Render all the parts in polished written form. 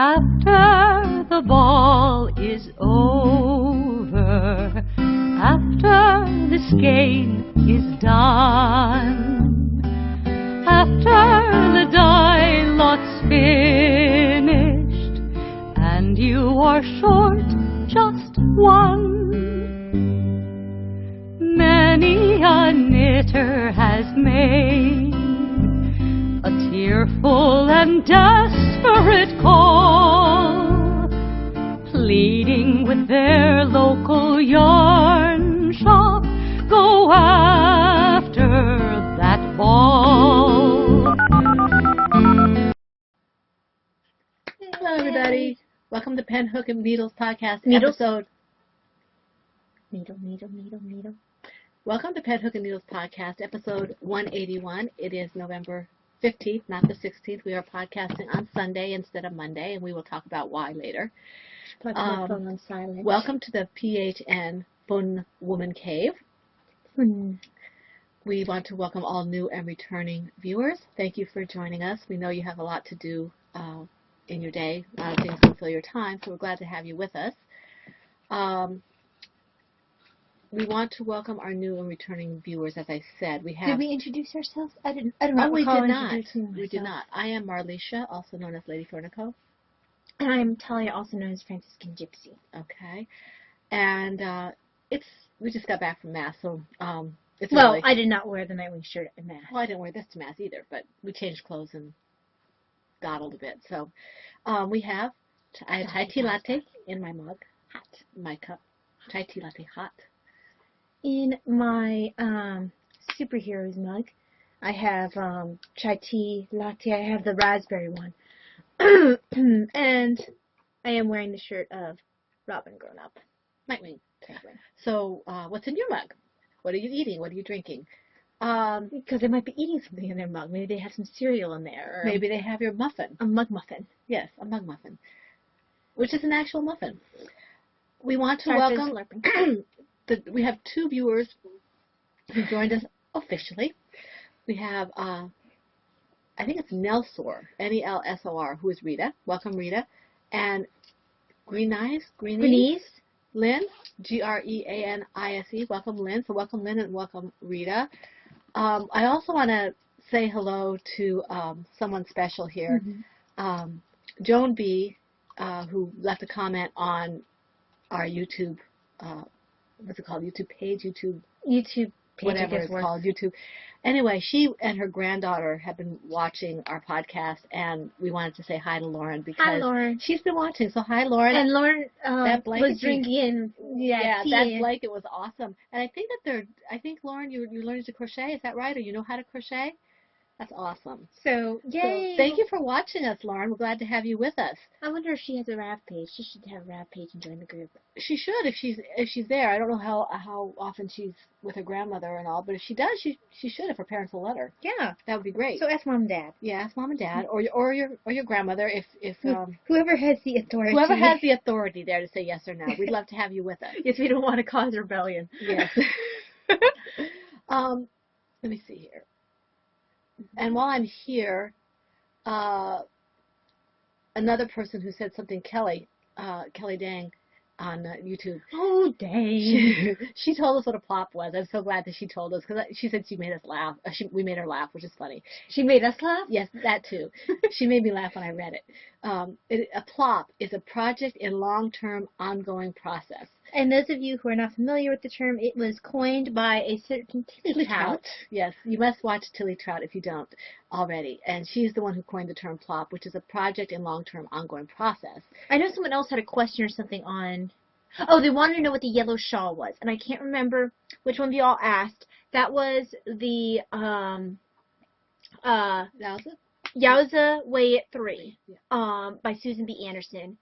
After the ball is over, after the skein is done, after the die lot's finished, and you are short just one, many a knitter has made a tearful and desperate call, pleading with their local yarn shop, go after that ball. Hello, everybody. Welcome to Pen, Hook, and Needles podcast episode. Needle. Welcome to Pen, Hook, and Needles podcast episode 181. It is November 15th, not the 16th. We are podcasting on Sunday instead of Monday, and we will talk about why later. Put my phone on silent. Welcome to the PHN Fun Woman Cave. We want to welcome all new and returning viewers. Thank you for joining us. We know you have a lot to do in your day, a lot of things to fill your time, so we're glad to have you with us. We want to welcome our new and returning viewers, as I said. Did we introduce ourselves? I don't Oh, we recall did not. introducing myself. We did not. I am Marlisha, also known as Lady Fornico. And I'm Talia, also known as Franciscan Gypsy. Okay. And we just got back from Mass, so it's Well, early. I did not wear the nightwing shirt at Mass. Well, I didn't wear this to Mass either, but we changed clothes and dawdled a bit. So I have Thai tea latte in my mug, hot, in my cup. Thai tea latte hot. In my superheroes mug, I have chai tea latte. I have the raspberry one. And I am wearing the shirt of Robin Grown Up. Nightwing. So what's in your mug? What are you eating? What are you drinking? Because they might be eating something in their mug. Maybe they have some cereal in there. Or Maybe they have your muffin. a mug muffin. Yes, a mug muffin, which is an actual muffin. We want to Sorry for welcome. slurping. We have two viewers who joined us officially. We have, I think it's Nelsor, Nelsor, who is Rita. Welcome, Rita. And Greenies, Lynn, Greanise. Welcome, Lynn. So welcome, Lynn, and welcome, Rita. I also want to say hello to someone special here. Mm-hmm. Joan B., who left a comment on our YouTube what's it called? YouTube page, YouTube page, whatever it's called, YouTube. Anyway, she and her granddaughter have been watching our podcast, and we wanted to say hi to Lauren because Hi, Lauren. she's been watching. So hi, Lauren. And Lauren that was drinking. Yeah, tea. that blanket was awesome. And I think Lauren, you're learning to crochet. Is that right? Or you know how to crochet? That's awesome. So, yay! So, thank you for watching us, Lauren. We're glad to have you with us. I wonder if she has a Rav page. She should have a Rav page and join the group. She should if she's there. I don't know how often she's with her grandmother and all, but if she does, she should if her parents will let her. Yeah, that would be great. so ask mom and dad. Yeah, ask mom and dad, or your grandmother if whoever has the authority. Whoever has the authority there to say yes or no. We'd love to have you with us. Yes, we don't want to cause rebellion. Yes. Let me see here. And while I'm here, another person who said something, Kelly Dang, on YouTube. Oh, dang. She told us what a plop was. I'm so glad that she told us because she said she made us laugh. We made her laugh, which is funny. She made us laugh? Yes, that too. She made me laugh when I read it. A plop is a project in long-term ongoing process. And those of you who are not familiar with the term, it was coined by a certain Tilly Trout. Yes, you must watch Tilly Trout if you don't already. And she's the one who coined the term plop, which is a project in long-term ongoing process. I know someone else had a question or something on... Oh, they wanted to know what the yellow shawl was. And I can't remember which one of you all asked. That was the... Yowza Weigh It 3 by Susan B. Anderson.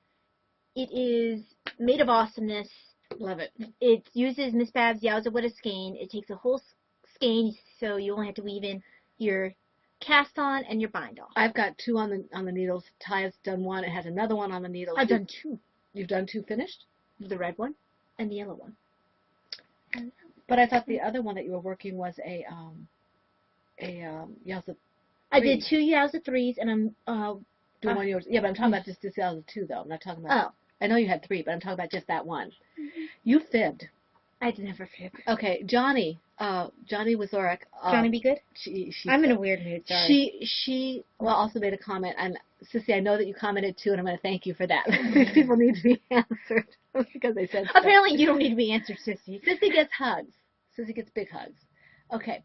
It is made of awesomeness. Love it. It uses Miss Babs' Yowza What a Skein. It takes a whole skein, so you only have to weave in your cast on and your bind off. I've got two on the needles. Ty's done one. It has another one on the needles. I've done two. You've done two finished? The red one and the yellow one. But I thought the other one that you were working was a Yowza. I did two Yowza 3s, and I'm doing one of yours. Yeah, but I'm talking about just 2002 though. I'm not talking about. Oh. I know you had 3, but I'm talking about just that one. You fibbed. I did never fib. Okay, Johnny Wazorek. Johnny, be good. She I'm in a weird mood. Sorry. she also made a comment, and Sissy, I know that you commented too, and I'm going to thank you for that. These people need to be answered because they said. Stuff. Apparently, you don't need to be answered, Sissy. Sissy gets hugs. Sissy gets big hugs. Okay,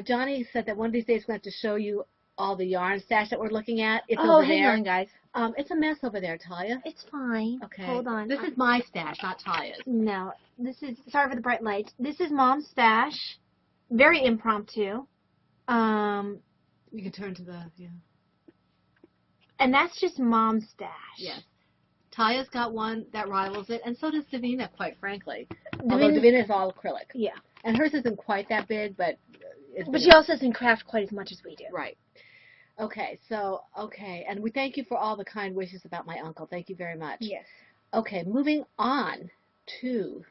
Johnny said that one of these days we're going to have to show you all the yarn stash that we're looking at. It's over hang there. on, guys. It's a mess over there, Talia. It's fine. Okay. Hold on. This is my stash, not Talia's. No, this is, sorry for the bright lights. This is Mom's stash. Very impromptu. You can turn to the, And that's just Mom's stash. Yes. Talia's got one that rivals it, and so does Davina, quite frankly. Davina's- Although Davina is all acrylic. Yeah. And hers isn't quite that big, but it's But big she also doesn't craft quite as much as we do. Right. Okay, and we thank you for all the kind wishes about my uncle. Thank you very much. Yes. Okay, moving on to,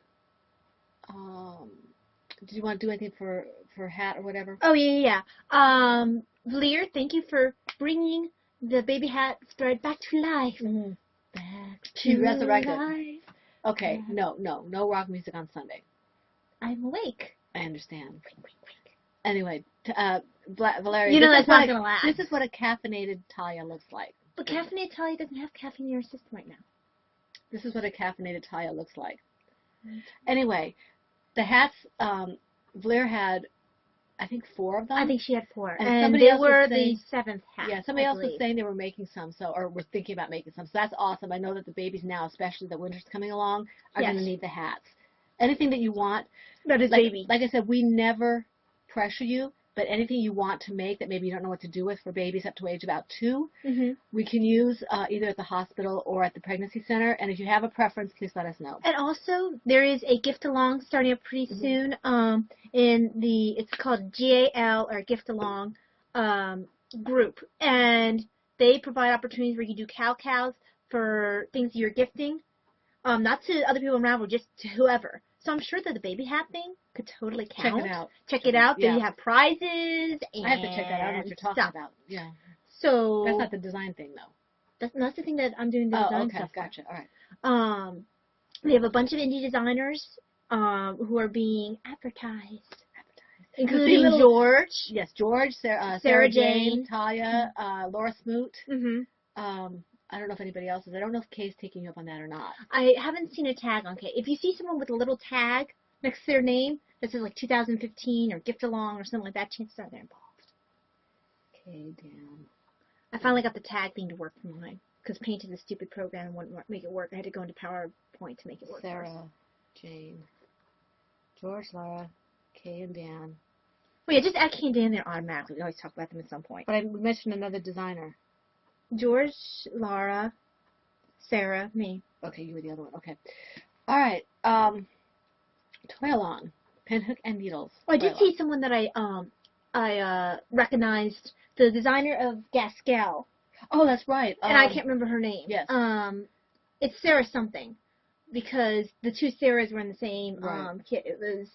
did you want to do anything for hat or whatever? Oh, yeah. Valier, thank you for bringing the baby hat thread back to life. Mm-hmm. Back She to resurrected. life. Okay, no rock music on Sunday. I'm awake. I understand. Anyway, Valeria, You know this that's is what not going to last. This is what a caffeinated Talia looks like. But caffeinated Talia doesn't have caffeine in her system right now. This is what a caffeinated Talia looks like. Anyway, the hats, Blair had, I think, 4 of them. I think she had 4. And And somebody they else was were saying- the 7th hat. Yeah, somebody I else was believe. saying they were making some, or were thinking about making some. So that's awesome. I know that the babies now, especially the winter's coming along, are Yes. going to need the hats. Anything that you want. That is Like, baby. like I said, we never pressure you, but anything you want to make that maybe you don't know what to do with for babies up to age about 2, Mm-hmm. we can use either at the hospital or at the pregnancy center. And if you have a preference, please let us know. And also, there is a gift along starting up pretty soon. It's called GAL or Gift Along group, and they provide opportunities where you do cows for things you're gifting, not to other people around, but just to whoever. So I'm sure that the baby hat thing could totally count. Check it out. Check it out. Yeah. They have prizes and I have to check that out. I don't know what you're talking stuff. about. Yeah. So That's not the design thing, though. that's the thing that I'm doing the Oh, design okay. stuff for. Gotcha. All right. We have a bunch of indie designers who are being advertised, including little- George. Yes, George, Sarah Sarah Jane, Jane. Talia, Laura Smoot. Mm-hmm. I don't know if anybody else is. I don't know if Kay's taking you up on that or not. I haven't seen a tag on Kay. If you see someone with a little tag next to their name that says like 2015 or Gift Along or something like that, chances are they're involved. Kay, Dan. I finally got the tag thing to work for mine because Paint is a stupid program and wouldn't make it work. I had to go into PowerPoint to make it work. Sarah, Jane, George, Laura, Kay, and Dan. Well, yeah, just add Kay and Dan there automatically. We always talk about them at some point. But I mentioned another designer. George, Laura, Sarah, me. Okay, you were the other one. Okay. All right. Toy Along, Pinhook and Needles. Oh, I did Toy see someone that I recognized, the designer of Gaskell, Along. Oh, that's right. and I can't remember her name. yes. It's Sarah something, because the 2 Sarahs were in the same Right. kit. It was,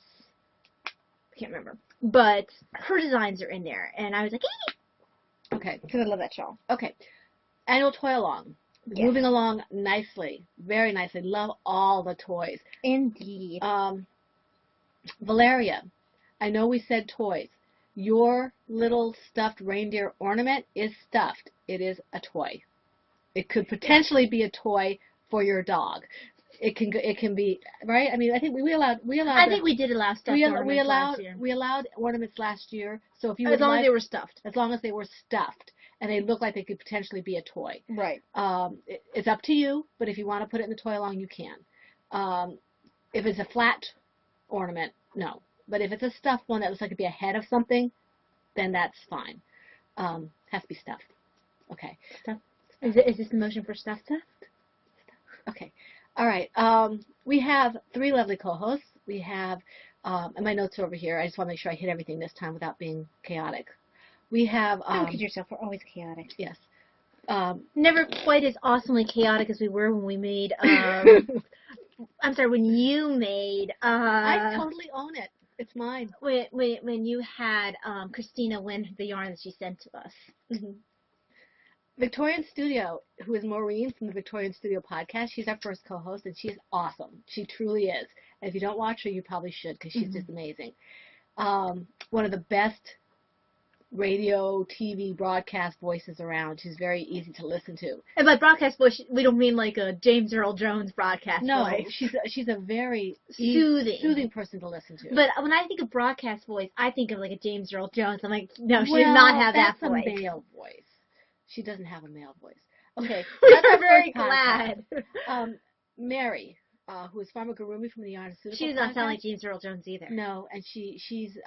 I can't remember, but her designs are in there, and I was like, hey, Okay. because I love that shawl. Okay. Annual Toy Along. Yes. Moving along nicely. Very nicely. Love all the toys. Indeed. Valeria, I know we said toys. Your little stuffed reindeer ornament is stuffed. It is a toy. It could potentially be a toy for your dog. It can be, right? I mean, I think we allowed. I think we did allow stuffed we ornaments allowed last year. we allowed ornaments last year. So if you As would long like, as they were stuffed. as long as they were stuffed and they look like they could potentially be a toy. Right. It's up to you, but if you want to put it in the toy along, you can. If it's a flat ornament, no. But if it's a stuffed one that looks like it'd be a head of something, then that's fine. Has to be stuffed. Okay. Is this the motion for stuffed? Okay. All right. We have 3 lovely co-hosts. We have, and my notes are over here. I just want to make sure I hit everything this time without being chaotic. We have, Don't kid yourself. We're always chaotic. yes. Never quite as awesomely chaotic as we were when we made. I'm sorry, when you made. I totally own it. It's mine. When you had Christina win the yarn that she sent to us. Victorian Studio, who is Maureen from the Victorian Studio podcast, she's our first co-host, and she is awesome. She truly is. And if you don't watch her, you probably should, because she's just amazing. One of the best radio, TV, broadcast voices around. She's very easy to listen to. And by broadcast voice, we don't mean like a James Earl Jones broadcast No, voice. she's a very Soothing person to listen to. But when I think of broadcast voice, I think of like a James Earl Jones. I'm like, no, she does not have that voice. That's a male voice. She doesn't have a male voice. Okay. We that's are our very first podcast. glad. Mary, who is Pharma Gurumi from the Yarnaceuticals. She does not sound like James Earl Jones either. No, and she's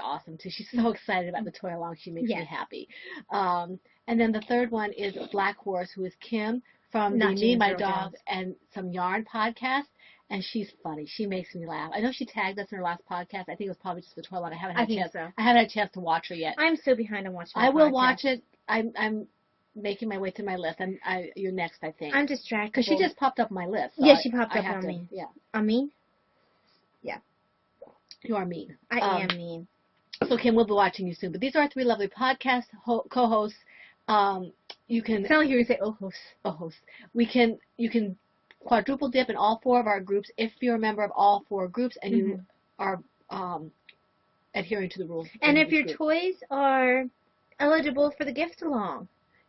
awesome too. She's so excited about the toy along. She makes me happy. And then the third one is Black Horse, who is Kim from the Me, My Dog, and Some Yarn podcast. And she's funny. She makes me laugh. I know she tagged us in her last podcast. I think it was probably just the toy along. I haven't had a chance to watch her yet. I'm so behind on watching. I will watch it. I'm making my way through my list. You're next, I think. I'm distracted. Because she just popped up on my list. So she popped up on me. Yeah. On me? Yeah. You are mean. I am mean. So, Kim, we'll be watching you soon. But these are our three lovely podcast co-hosts. You can... Sound like you would say, hosts. Hosts. You can quadruple dip in all four of our groups if you're a member of all four groups and you are adhering to the rules. And if your toys are eligible for the gift along,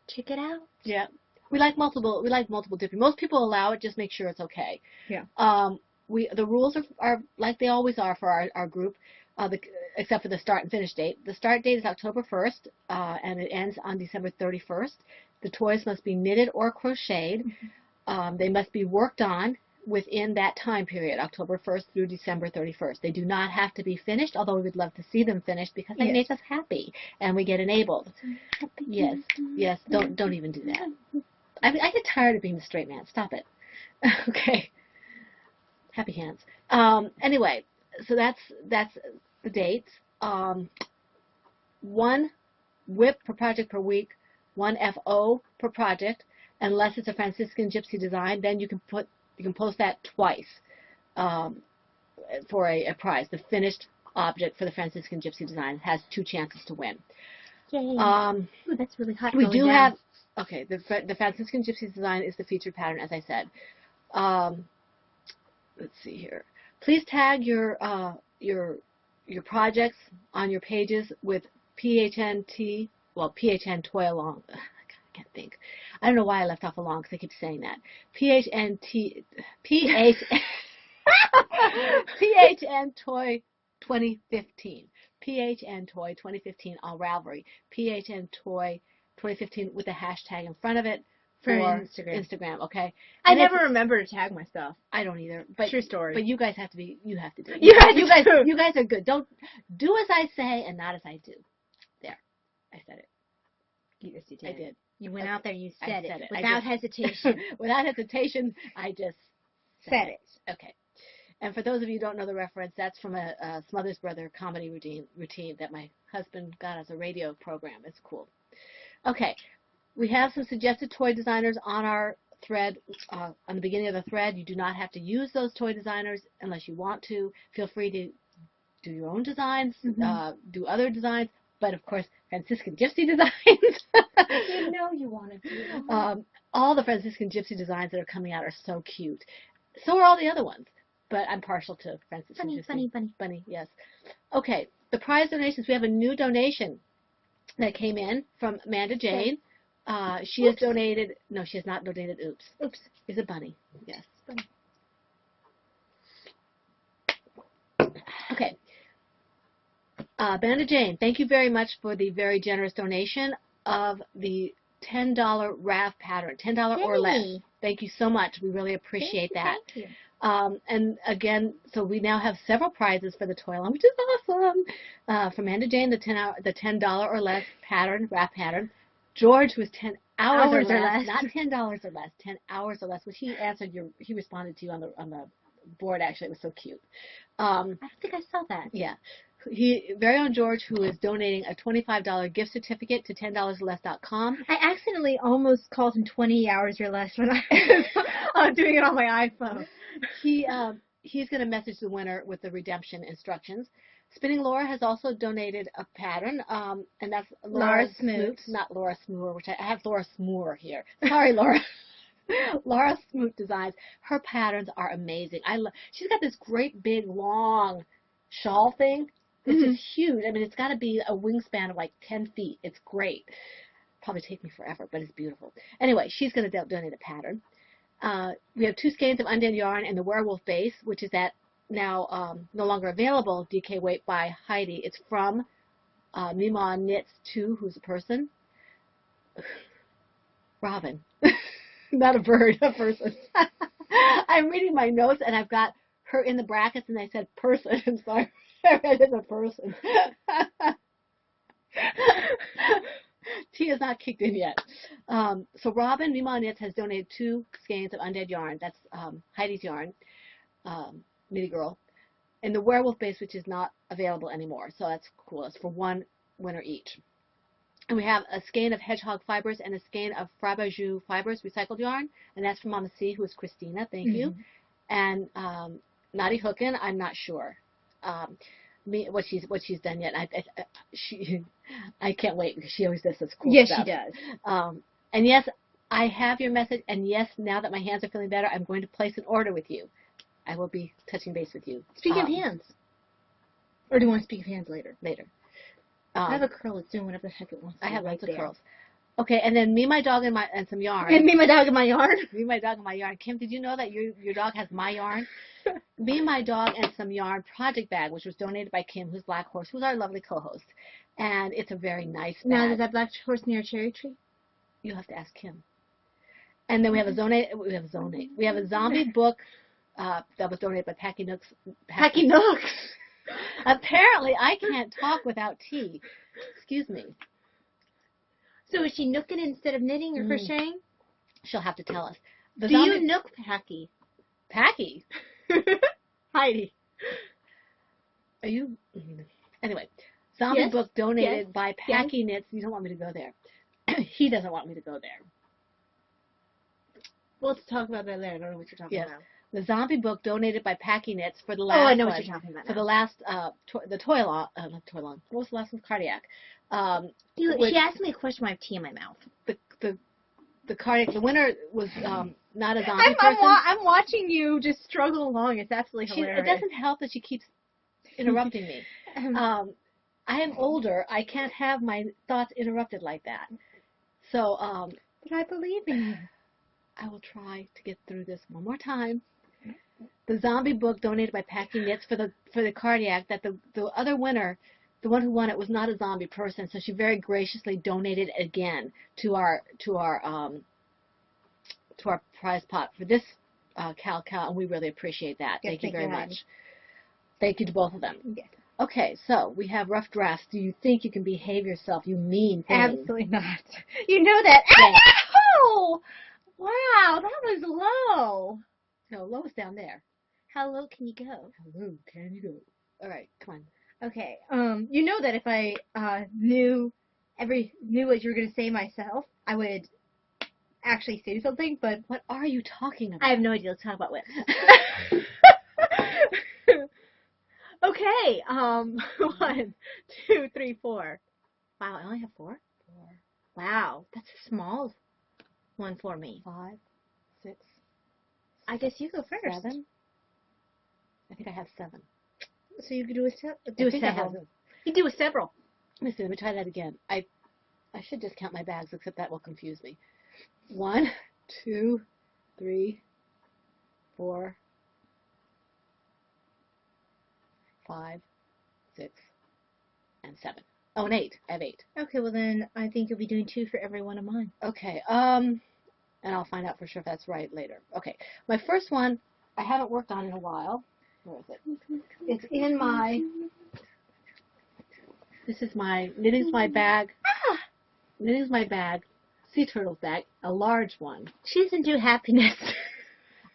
check it out. Yeah. We like multiple dipping. Most people allow it, just make sure it's okay. Yeah. The rules are like they always are for our group, except for the start and finish date. The start date is October 1st, and it ends on December 31st. The toys must be knitted or crocheted. They must be worked on within that time period, October 1st through December 31st. They do not have to be finished, although we would love to see them finished because that makes us happy and we get enabled. Yes. Don't even do that. I get tired of being the straight man. Stop it. Okay. Happy hands. Anyway, so that's the dates. 1 WIP per project per week, 1 FO per project. Unless it's a Franciscan Gypsy design, then you can post that twice for a prize. The finished object for the Franciscan Gypsy design has 2 chances to win. Yay. Ooh, that's really hot. We do have the Franciscan Gypsy design is the featured pattern, as I said. Let's see here. Please tag your projects on your pages with PHN Toy Along. I can't think. I don't know why I left off along because I keep saying that. PHN Toy 2015. PHN Toy 2015 on Ravelry. PHN Toy 2015 with a hashtag in front of it for Instagram. Okay. I never remember to tag my stuff. I don't either. But true story. But you guys have to do it. You guys are good. Don't do as I say and not as I do. There. I said it. Yes, you did. I did. You went out there, you said it without hesitation. Without hesitation, I just said it. Okay. And for those of you who don't know the reference, that's from a Smothers Brother comedy routine that my husband got as a radio program. It's cool. Okay. We have some suggested toy designers on our thread, on the beginning of the thread. You do not have to use those toy designers unless you want to. Feel free to do your own designs, do other designs. But, of course, Franciscan Gypsy designs. You know you want to do. All the Franciscan Gypsy designs that are coming out are so cute. So are all the other ones. But I'm partial to Franciscan Gypsy. Bunny, yes. Okay, the prize donations. We have a new donation that came in from Amanda Jane. She has donated. No, she has not donated. Oops. Is a bunny. Yes. Bunny. Okay. Amanda Jane, thank you very much for the very generous donation of the $10 RAV pattern, $10 or less. Thank you so much. We really appreciate that. Thank you. And again, so we now have several prizes for the toy along, which is awesome. From Amanda Jane, the $10 or less pattern, RAV pattern. George was 10 hours or less, not $10 or less, 10 hours or less, which he answered he responded to you on the board. Actually, it was so cute. I don't think I saw that. Yeah. Very own George, who is donating a $25 gift certificate to $10orless.com. I accidentally almost called him 20 hours or less when I was doing it on my iPhone. He's going to message the winner with the redemption instructions. Spinning Laura has also donated a pattern, and that's Laura Smoot. not Laura Smoot, which I have Laura Smoor here. Sorry, Laura. Laura Smoot Designs. Her patterns are amazing. She's got this great big long shawl thing. It's just huge. I mean, it's got to be a wingspan of like 10 feet. It's great. Probably take me forever, but it's beautiful. Anyway, she's going to donate a pattern. We have 2 skeins of undead yarn and the werewolf base, which is at now no longer available, DK Weight by Heidi. It's from Mima Knits 2, who's a person. Robin. Not a bird, a person. I'm reading my notes, and I've got her in the brackets, and I said person. I'm sorry. I read it as a person. Tea has not kicked in yet. So Robin, Mima Knits, has donated 2 skeins of undead yarn. That's Heidi's yarn, Knitty Girl. And the werewolf base, which is not available anymore. So that's cool. It's for 1 winner each. And we have a skein of hedgehog fibers and a skein of Frabajou fibers recycled yarn, and that's from Mama C, who is Christina. Thank you. And Naughty Hookin', I'm not sure what she's done yet. I can't wait because she always does this cool Yes, stuff. she does. And yes, I have your message. And yes, now that my hands are feeling better, I'm going to place an order with you. I will be touching base with you. Speaking of hands, or do you want to speak of hands later? Later. I have a curl that's doing whatever the heck it wants to I do have right lots of there. curls. Okay, and then me, my dog, and some yarn. And me, my dog, and my yarn. Me, my dog, and my yarn. Kim, did you know that your dog has my yarn? Me, my dog, and some yarn project bag, which was donated by Kim, who's Black Horse, who's our lovely co-host. And it's a very nice bag. Now, is that black horse near a cherry tree? You have to ask Kim. And then we have a zombie book that was donated by Packy Nooks. Packy Nooks. Apparently, I can't talk without tea. Excuse me. So is she nooking instead of knitting or crocheting? She'll have to tell us. Do you nook Packy? Packy? Heidi. Are you? Anyway, zombie book donated by Packy Knits. You don't want me to go there. He doesn't want me to go there. We'll talk about that later. I don't know what you're talking about. The zombie book donated by Packy Knits for the last. Oh, I know what you're talking about. For the last, not Toylon. What was the last one? Cardiac. She asked me a question. I have tea in my mouth. The cardiac. The winner was not a zombie person. I'm watching you just struggle along. It's absolutely hilarious. It doesn't help that she keeps interrupting me. I am older. I can't have my thoughts interrupted like that. So, but I believe in you. I will try to get through this one more time. The zombie book donated by Packy Knits for the cardiac, that the other winner, the one who won it, was not a zombie person, so she very graciously donated it again to our prize pot for this Cal, and we really appreciate that. Yes, thank you very much. Heidi. Thank you to both of them. Yes. Okay, so we have rough drafts. Do you think you can behave yourself, you mean thing? Absolutely not. You know that. Ow! Wow, that was low. No, lowest down there. How low can you go? How low can you go? All right, come on. Okay. You know that if I knew what you were gonna say myself, I would actually say something. But What are you talking about? I have no idea. Let's talk about whips. Okay. 1, 2, 3, 4. Wow, I only have 4. Wow, that's a small one for me. 5, 6. I guess you go first. 7. I think I have 7. So you could do a I think I have several. them. You do a several. Let me try that again. I should just count my bags, except that will confuse me. 1, 2, 3, 4, 5, 6, and 7. Oh, and 8. I have 8. Okay, well then I think you'll be doing 2 for every one of mine. Okay. And I'll find out for sure if that's right later. Okay. My first one I haven't worked on in a while. Where is it? It's in my. This is my knitting's my bag. Knitting's my bag. Sea turtle's bag. A large one. She doesn't do happiness.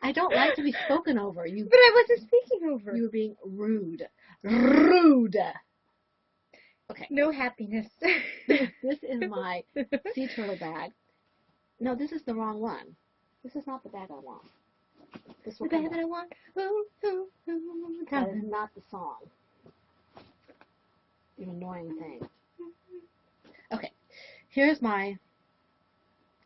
I don't like to be spoken over. You. But I wasn't speaking over. You were being rude. Rude. Okay. No happiness. This is my sea turtle bag. No, this is the wrong one. This is not the bag I want. This The will bag come that up. I want. Ooh, ooh, ooh. That is not the song. You annoying thing. Okay, here's my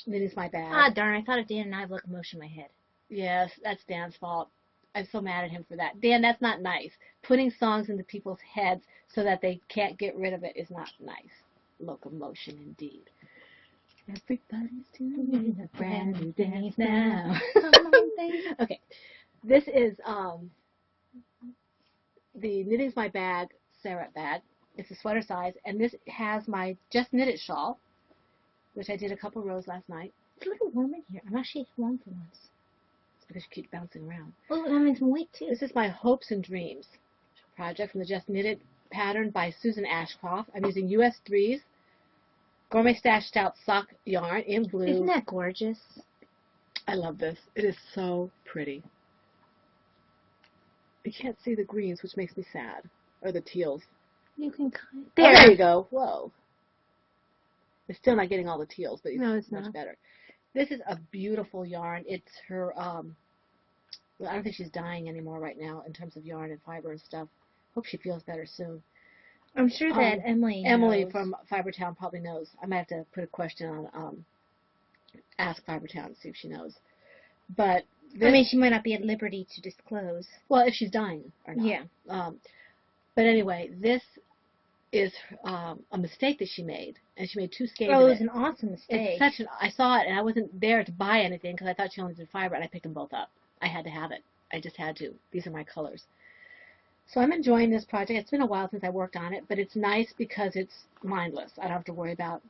Knitting's My Bag. Ah, darn, I thought of Dan and I have locomotion in my head. Yes, that's Dan's fault. I'm so mad at him for that. Dan, that's not nice. Putting songs into people's heads so that they can't get rid of it is not nice. Locomotion indeed. Everybody's doing a brand new dance now. Okay, this is the Knitting's My Bag Sarah bag. It's a sweater size, and this has my Just Knitted shawl, which I did a couple rows last night. It's a little warm in here. I'm actually warm for once. It's because you keep bouncing around. Oh, that means I'm awake too. This is my Hopes and Dreams project from the Just Knitted pattern by Susan Ashcroft. I'm using US 3s, Gourmet Stash Stout sock yarn in blue. Isn't that gorgeous? I love this. It is so pretty. You can't see the greens, which makes me sad. Or the teals. You can kind of... Oh, there you go. Whoa. It's still not getting all the teals, but No, it's much not. better. This is a beautiful yarn. It's her, well, I don't think she's dying anymore right now in terms of yarn and fiber and stuff. Hope she feels better soon. I'm sure that Emily knows. from Fibertown probably knows. I might have to put a question on Ask Fibertown and see if she knows. But this, I mean, she might not be at liberty to disclose. well, if she's dying or not. Yeah. But anyway, this is a mistake that she made, and she made two skeins Oh, of it was it. an awesome mistake. It's such an. I saw it, and I wasn't there to buy anything because I thought she only did fiber, and I picked them both up. I had to have it. I just had to. These are my colors. So I'm enjoying this project. It's been a while since I worked on it, but it's nice because it's mindless. I don't have to worry about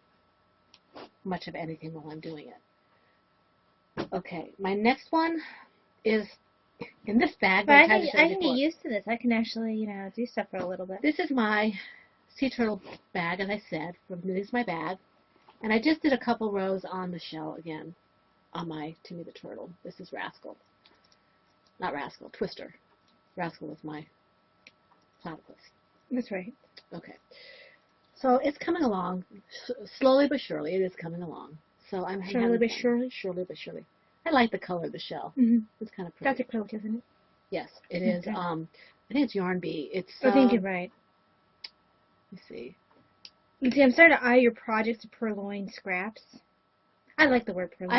much of anything while I'm doing it. Okay, my next one is in this bag. But that I tried to can, show you I can before. get used to this. I can actually, do stuff for a little bit. This is my sea turtle bag, as I said, from Knitting's My Bag. And I just did a couple rows on the shell again on my Timmy the Turtle. This is Rascal. Not Rascal, Twister. Rascal was my platypus. That's right. Okay. So it's coming along. Slowly but surely, it is coming along. So I'm Surely having but fun. surely? Surely but surely. I like the color of the shell. Mm-hmm. It's kind of pretty. That's a cloak, isn't it? Yes, it is. Okay. I think it's Yarn Bee. It's. I think you're right. Let me see. You see, I'm starting to eye your projects of purloined scraps. I like the word purloined.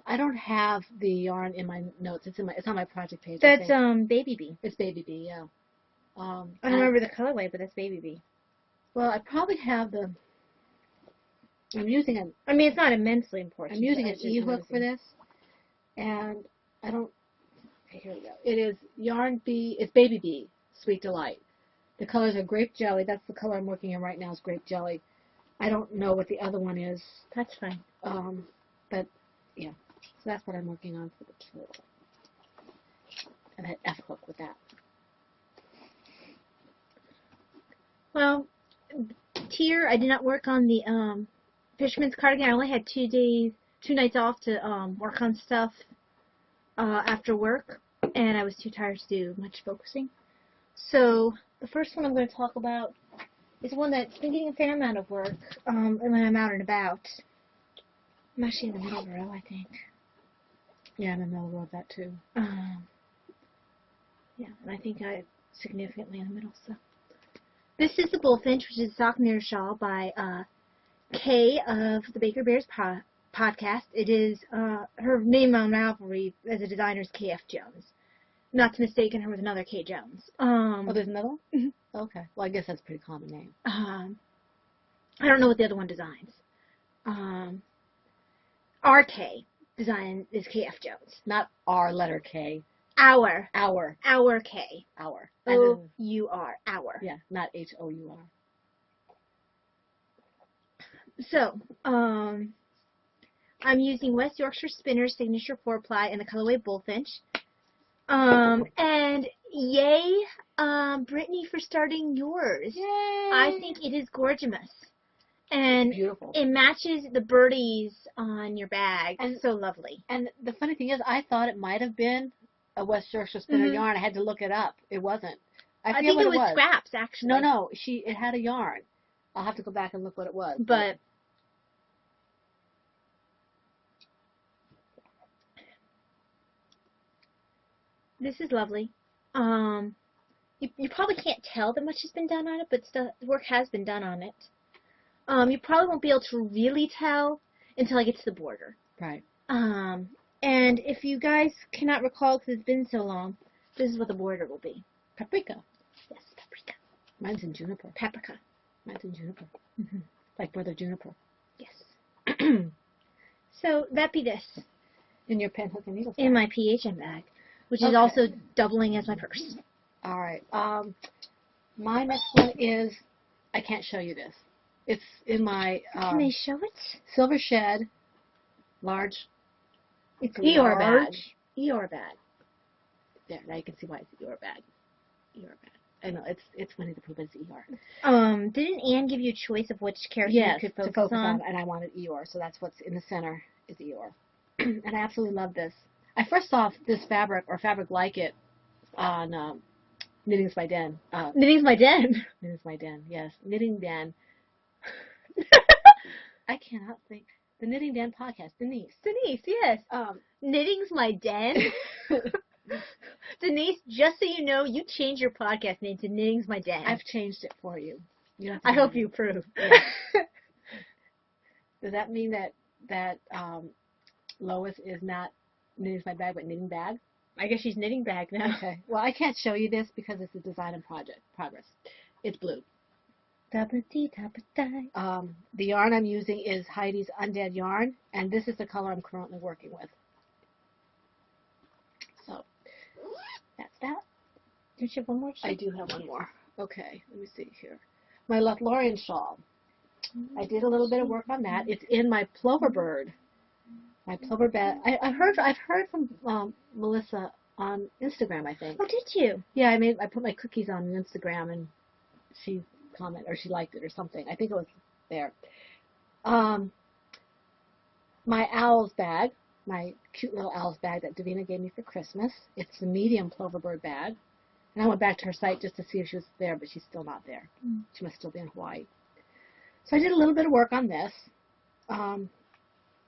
I don't have the yarn in my notes. It's on my project page. I That's think. Baby Bee. It's Baby Bee, yeah. I don't remember the colorway, but that's Baby Bee. Well, I probably have the. I'm using I mean, it's not immensely important. I'm using but an it's just e-hook for amazing. this, and I don't. Okay, here we go. It is Yarn Bee. It's Baby Bee, Sweet Delight. The colors are Grape Jelly. That's the color I'm working in right now. Is Grape Jelly. I don't know what the other one is. That's fine. But yeah. So that's what I'm working on for the turtle. And an F-hook with that. Well, here I did not work on the Fisherman's Cardigan. I only had 2 nights off to work on stuff after work, and I was too tired to do much focusing. So the first one I'm going to talk about is one that's been getting a fair amount of work when I'm out and about. I'm actually in the middle row, I think. Yeah, I'm in the middle of that too. Yeah, and I think I'm significantly in the middle. So this is the Bullfinch, which is a sock knitted shawl by Kay of the Baker Bears podcast. It is her name on Ravelry as a designer is K.F. Jones. Not to mistaken her with another K. Jones. Oh, there's another one? Mhm. Okay. Well, I guess that's a pretty common name. I don't know what the other one designs. RK design is K.F. Jones. Not R letter K. Our K. Our. As in, O-U-R. Our. yeah, not H-O-U-R. So, I'm using West Yorkshire Spinner's Signature 4-ply in the colorway Bullfinch. And yay, Brittany, for starting yours. Yay! I think it is gorgeous. And Beautiful. it matches the birdies on your bag. And- So lovely. And the funny thing is, I thought it might have been a West Yorkshire Spinner Mhm. yarn. I had to look it up. It wasn't. I forget think what it was scraps, actually. No, it had a yarn. I'll have to go back and look what it was. But this is lovely. You probably can't tell that much has been done on it, but still, work has been done on it. You probably won't be able to really tell until I get to the border. Right. And if you guys cannot recall because it's been so long, this is what the border will be. Paprika. Yes, paprika. Mine's in juniper. Paprika. Mine's in juniper. Mm-hmm. Like Brother Juniper. Yes. So that be this In your pen hook and needle. in my PHM bag, which is Okay. also doubling as my purse. All right. My next one is, I can't show you this. It's in my Can they show it? Silver Shed large. It's Eeyore bag. large. Eeyore bag. There, now you can see why it's Eeyore bag. Eeyore bag. I know it's Winnie the Pooh, but it's Eeyore. Didn't Anne give you a choice of which character Yes, you could to focus on? and I wanted Eeyore, so that's what's in the center is Eeyore. And I absolutely love this. I first saw this fabric or fabric like it on Knitting's My Den. Knitting's my den. Knitting's My Den, yes. Knitting Den. I cannot think. The Knitting Den podcast, Denise. Denise, yes. Knitting's my den. Denise, just so you know, you changed your podcast name to Knitting's my den. I've changed it for you. You don't have to I do hope it. you approve. Yeah. Does that mean that Lois is not Knitting's My Bag, but Knitting Bag? I guess she's knitting bag now. Okay. Well, I can't show you this because it's a design in progress. It's blue. The yarn I'm using is Heidi's Undead yarn, and this is the color I'm currently working with. So, that's that. Don't you have one more? I do have one more. Okay, let me see here. My Lothlorien shawl. I did a little bit of work on that. It's in my plover bird. My plover bed. I've heard from Melissa on Instagram, I think. Oh, did you? Yeah, I put my cookies on Instagram and she commented or she liked it or something. I think it was there. My owl's bag, my cute little owl's bag that Davina gave me for Christmas. It's the medium plover bird bag. And I went back to her site just to see if she was there, but she's still not there. She must still be in Hawaii. So I did a little bit of work on this.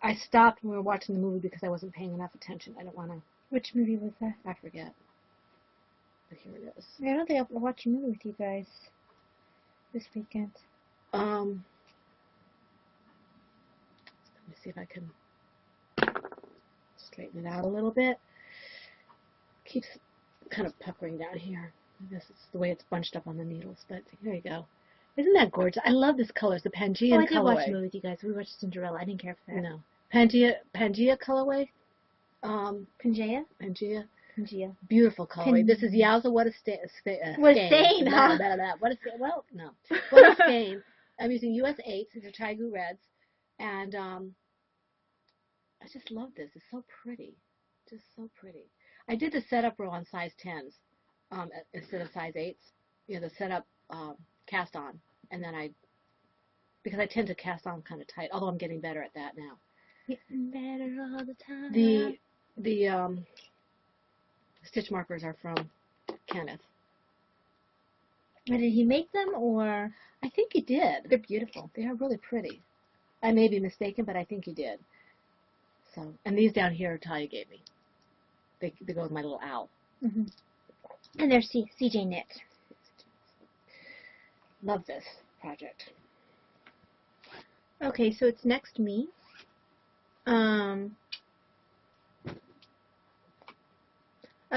I stopped when we were watching the movie because I wasn't paying enough attention. I don't want to. Which movie was that? I forget. But here it is. I don't think I'll watch a movie with you guys this weekend. Let me see if I can straighten it out a little bit. Keeps kind of puckering down here. I guess it's the way it's bunched up on the needles, but here you go. Isn't that gorgeous? I love this color. It's the Pangea colorway. I did watch a movie with you guys. We watched Cinderella. I didn't care for that. No. Pangea colorway. Pangea? Pangea. Pangea. Beautiful colorway. This is Yowza What a Stain. What a stain, huh? What a stain. Well, no. What a stain. I'm using US 8s. These are Taigu Reds. And I just love this. It's so pretty. Just so pretty. I did the setup row on size 10s instead of size 8s. You know, the setup cast on. And then because I tend to cast on kind of tight, although I'm getting better at that now. Getting better all the time. The stitch markers are from Kenneth. Did he make them, or? I think he did. They're beautiful. They are really pretty. I may be mistaken, but I think he did. So, and these down here Talia gave me. They go with my little owl. Mm-hmm. And they're CJ Knit. Love this project. Okay, so it's next me. I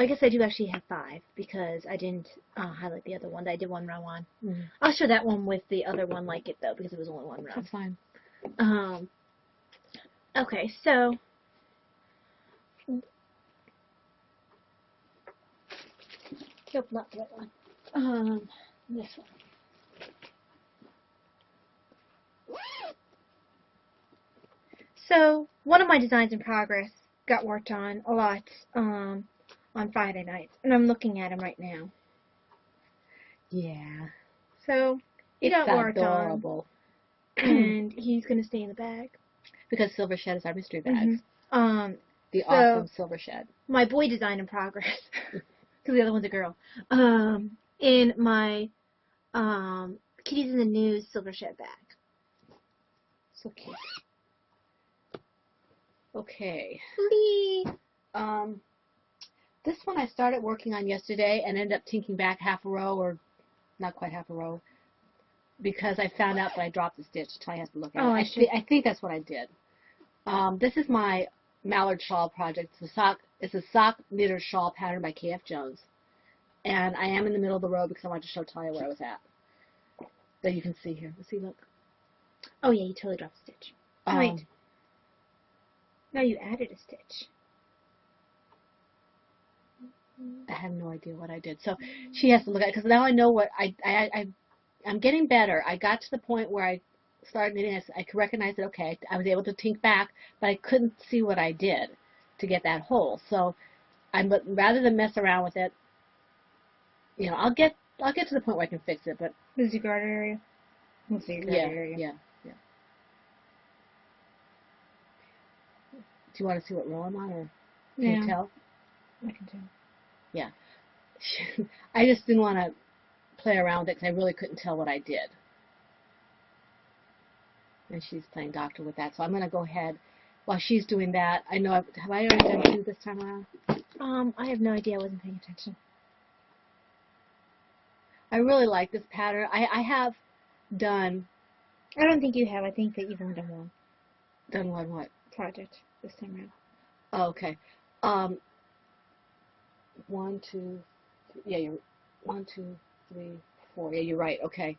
guess I do actually have 5 because I didn't highlight the other one. I did one row on. Mm-hmm. I'll show that one with the other one like it though because it was only one row. That's fine. Okay, so nope, not the right one. This one. So one of my designs in progress got worked on a lot on Friday nights, and I'm looking at him right now. Yeah. So he It's got worked adorable. on, and he's gonna stay in the bag. Because Silver Shed is our mystery bags. Mm-hmm. The awesome Silver Shed. My boy design in progress, because the other one's a girl. In my Kitties in the News Silver Shed bag. So cute. Okay. Lee. This one I started working on yesterday and ended up tinking back half a row, or not quite half a row, because I found out that I dropped the stitch. Ty has to look at it. I think that's what I did. This is my Mallard Shawl project. It's a sock knitted shawl pattern by K.F. Jones. And I am in the middle of the row because I wanted to show Talia where I was at. That you can see here. See, look. Oh, yeah, you totally dropped a stitch. Wait. No, you added a stitch. I have no idea what I did. So she has to look at it because now I know what I'm getting better. I got to the point where I started knitting. I could recognize that, okay, I was able to tink back, but I couldn't see what I did to get that hole. So rather than mess around with it, you know, I'll get to the point where I can fix it. But This is your garter area? Let's see your garter area. Yeah. Do you want to see what row I'm on, or can you tell? I can tell. Yeah. I just didn't want to play around with it because I really couldn't tell what I did. And she's playing doctor with that, so I'm going to go ahead while she's doing that. I know, have I already done 2 this time around? I have no idea. I wasn't paying attention. I really like this pattern. I have done... I don't think you have. I think that you've only done one. Done what? Project this time around. Oh, okay. 1, 2, yeah, you're 1, 2, 3, 4. Yeah, you're right. Okay.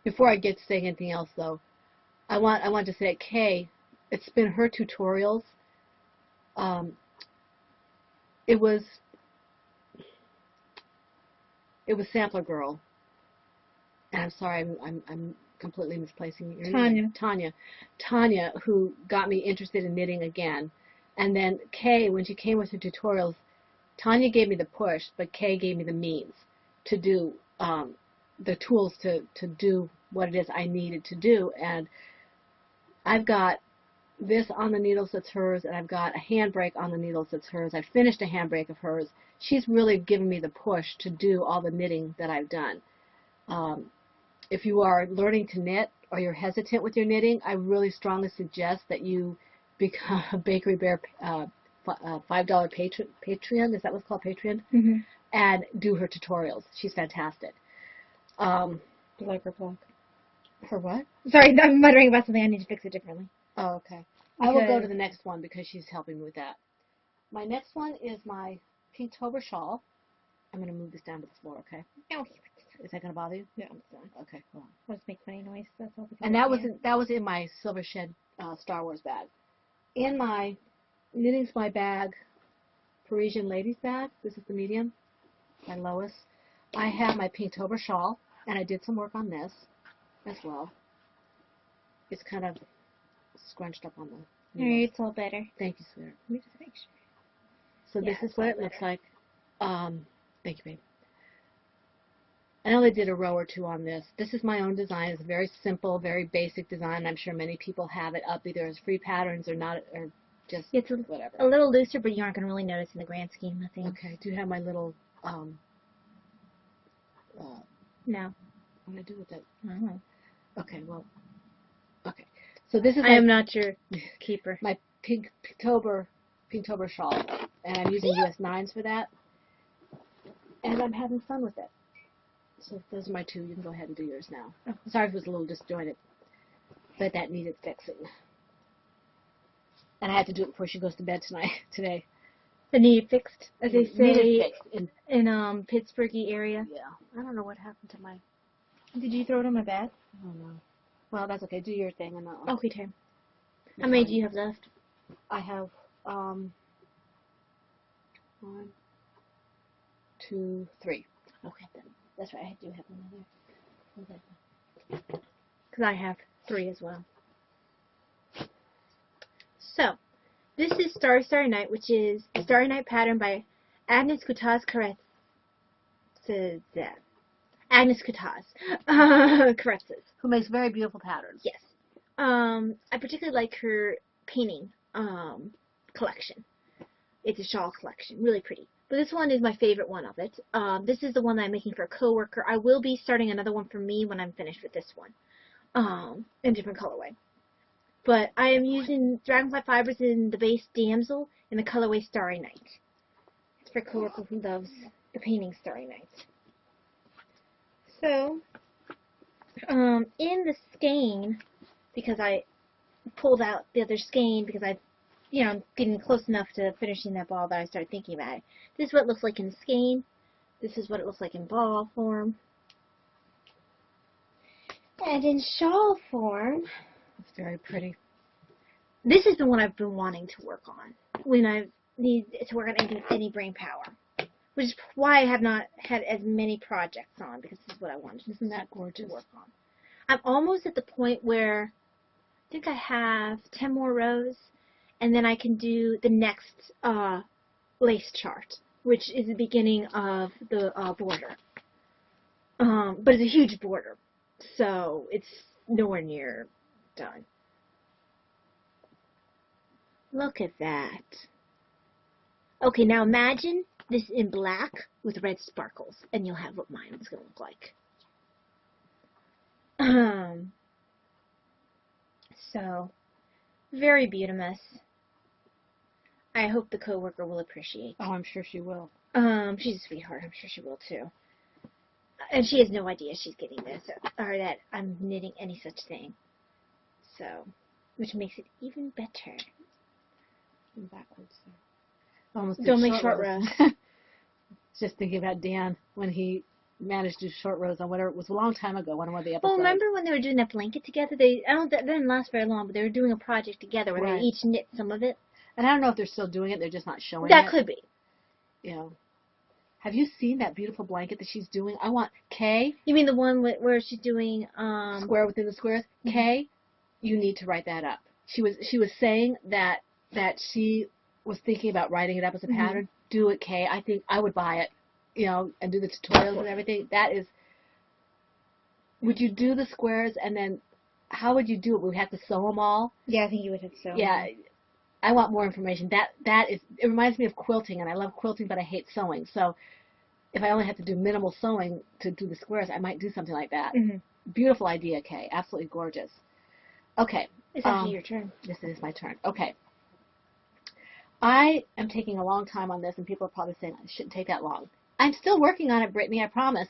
Before I get to saying anything else, though, I want to say that Kay, it's been her tutorials. It was Sampler Girl, and I'm sorry, I'm completely misplacing your name. Tanya, who got me interested in knitting again. And then Kay, when she came with her tutorials, Tanya gave me the push, but Kay gave me the means to do, the tools to do what it is I needed to do. And I've got this on the needles that's hers, and I've got a handbrake on the needles that's hers. I've finished a handbrake of hers. She's really given me the push to do all the knitting that I've done. If you are learning to knit or you're hesitant with your knitting, I really strongly suggest that you become a Bakery Bear $5 Patreon. Is that what's called, Patreon? Mm-hmm. And do her tutorials. She's fantastic. Like her blog. Her what? Sorry, I'm muttering about something. I need to fix it differently. Oh, okay. I will go to the next one because she's helping me with that. My next one is my Pinktober shawl. I'm going to move this down to the floor, okay? No. Is that going to bother you? No, it's not. Okay, hold on. I'll just make funny noise. That's all. And that was in my Silver Shed Star Wars bag. In my Knitting's My Bag Parisian Ladies bag, this is the medium by Lois, I have my Pinktober shawl, and I did some work on this as well. It's kind of scrunched up on the needle. It's all better. Thank you, sweetheart. Let me just make sure. So Yeah, this is what it looks like. Thank you, babe. I only did a row or 2 on this. This is my own design. It's a very simple, very basic design. I'm sure many people have it up either as free patterns or not, or just it's whatever. A little looser, but you aren't going to really notice in the grand scheme, I think. Okay. Do you have my little No. what do I do with that? I don't know. Okay. Well. Okay. So this is I am not your keeper. my Pinktober shawl, and I'm using US 9s for that, and I'm having fun with it. So those are my 2. You can go ahead and do yours now. Oh, sorry if it was a little disjointed, but that needed fixing. And I had to do it before she goes to bed today. The need fixed, as they say Needed fixed. in Pittsburgh area. Yeah. I don't know what happened to my... Did you throw it on my bed? I don't know. Well, that's okay. Do your thing and I'll... Okay, Tim. How many do you have left? I have 1, 2, 3. Okay, then. That's right. I do have another. Because I have 3 as well. So, this is Starry Starry Night, which is a Starry Night pattern by Agnes Kutaz Agnes Kutaz Karetzes. Who makes very beautiful patterns. Yes. I particularly like her painting collection. It's a shawl collection. Really pretty. But this one is my favorite one of it. This is the one that I'm making for a coworker. I will be starting another one for me when I'm finished with this one. In a different colorway. But I am using Dragonfly Fibers in the base Damsel in the colorway Starry Night. It's for a coworker who loves the painting Starry Night. So, in the skein, because I pulled out the other skein because I'm getting close enough to finishing that ball that I started thinking about it. This is what it looks like in skein. This is what it looks like in ball form. And in shawl form, It's very pretty. this is the one I've been wanting to work on when I need to work on any brain power, which is why I have not had as many projects on, because this is what I wanted Isn't that gorgeous? to work on. I'm almost at the point where I think I have 10 more rows, and then I can do the next lace chart, which is the beginning of the border. But it's a huge border, so it's nowhere near done. Look at that. Okay, now imagine this in black with red sparkles, and you'll have what mine is going to look like. So, very beautiful. I hope the coworker will appreciate. Oh, I'm sure she will. She's a sweetheart. I'm sure she will too. And she has no idea she's getting this, or that I'm knitting any such thing. So, which makes it even better. Backwards. Almost Don't make short rows. Just thinking about Dan when he managed to do short rows on whatever, it was a long time ago, one of the episodes. Well, remember when they were doing that blanket together? That didn't last very long, but they were doing a project together where Right. they each knit some of it. And I don't know if they're still doing it, they're just not showing That it. could be. You know. Have you seen that beautiful blanket that she's doing? I want Kay, You mean the one where she's doing square within the squares. Mhm. Kay, you need to write that up. She was saying that she was thinking about writing it up as a Mhm. pattern. Do it, Kay. I think I would buy it, and do the tutorials and everything. That is. Would you do the squares and then how would you do it? Would we have to sew them all? Yeah, I think you would have so. Yeah. I want more information. That is. It reminds me of quilting, and I love quilting, but I hate sewing. So if I only have to do minimal sewing to do the squares, I might do something like that. Mm-hmm. Beautiful idea, Kay. Absolutely gorgeous. Okay. It's actually your turn. This is my turn. Okay. I am taking a long time on this, and people are probably saying it shouldn't take that long. I'm still working on it, Brittany, I promise.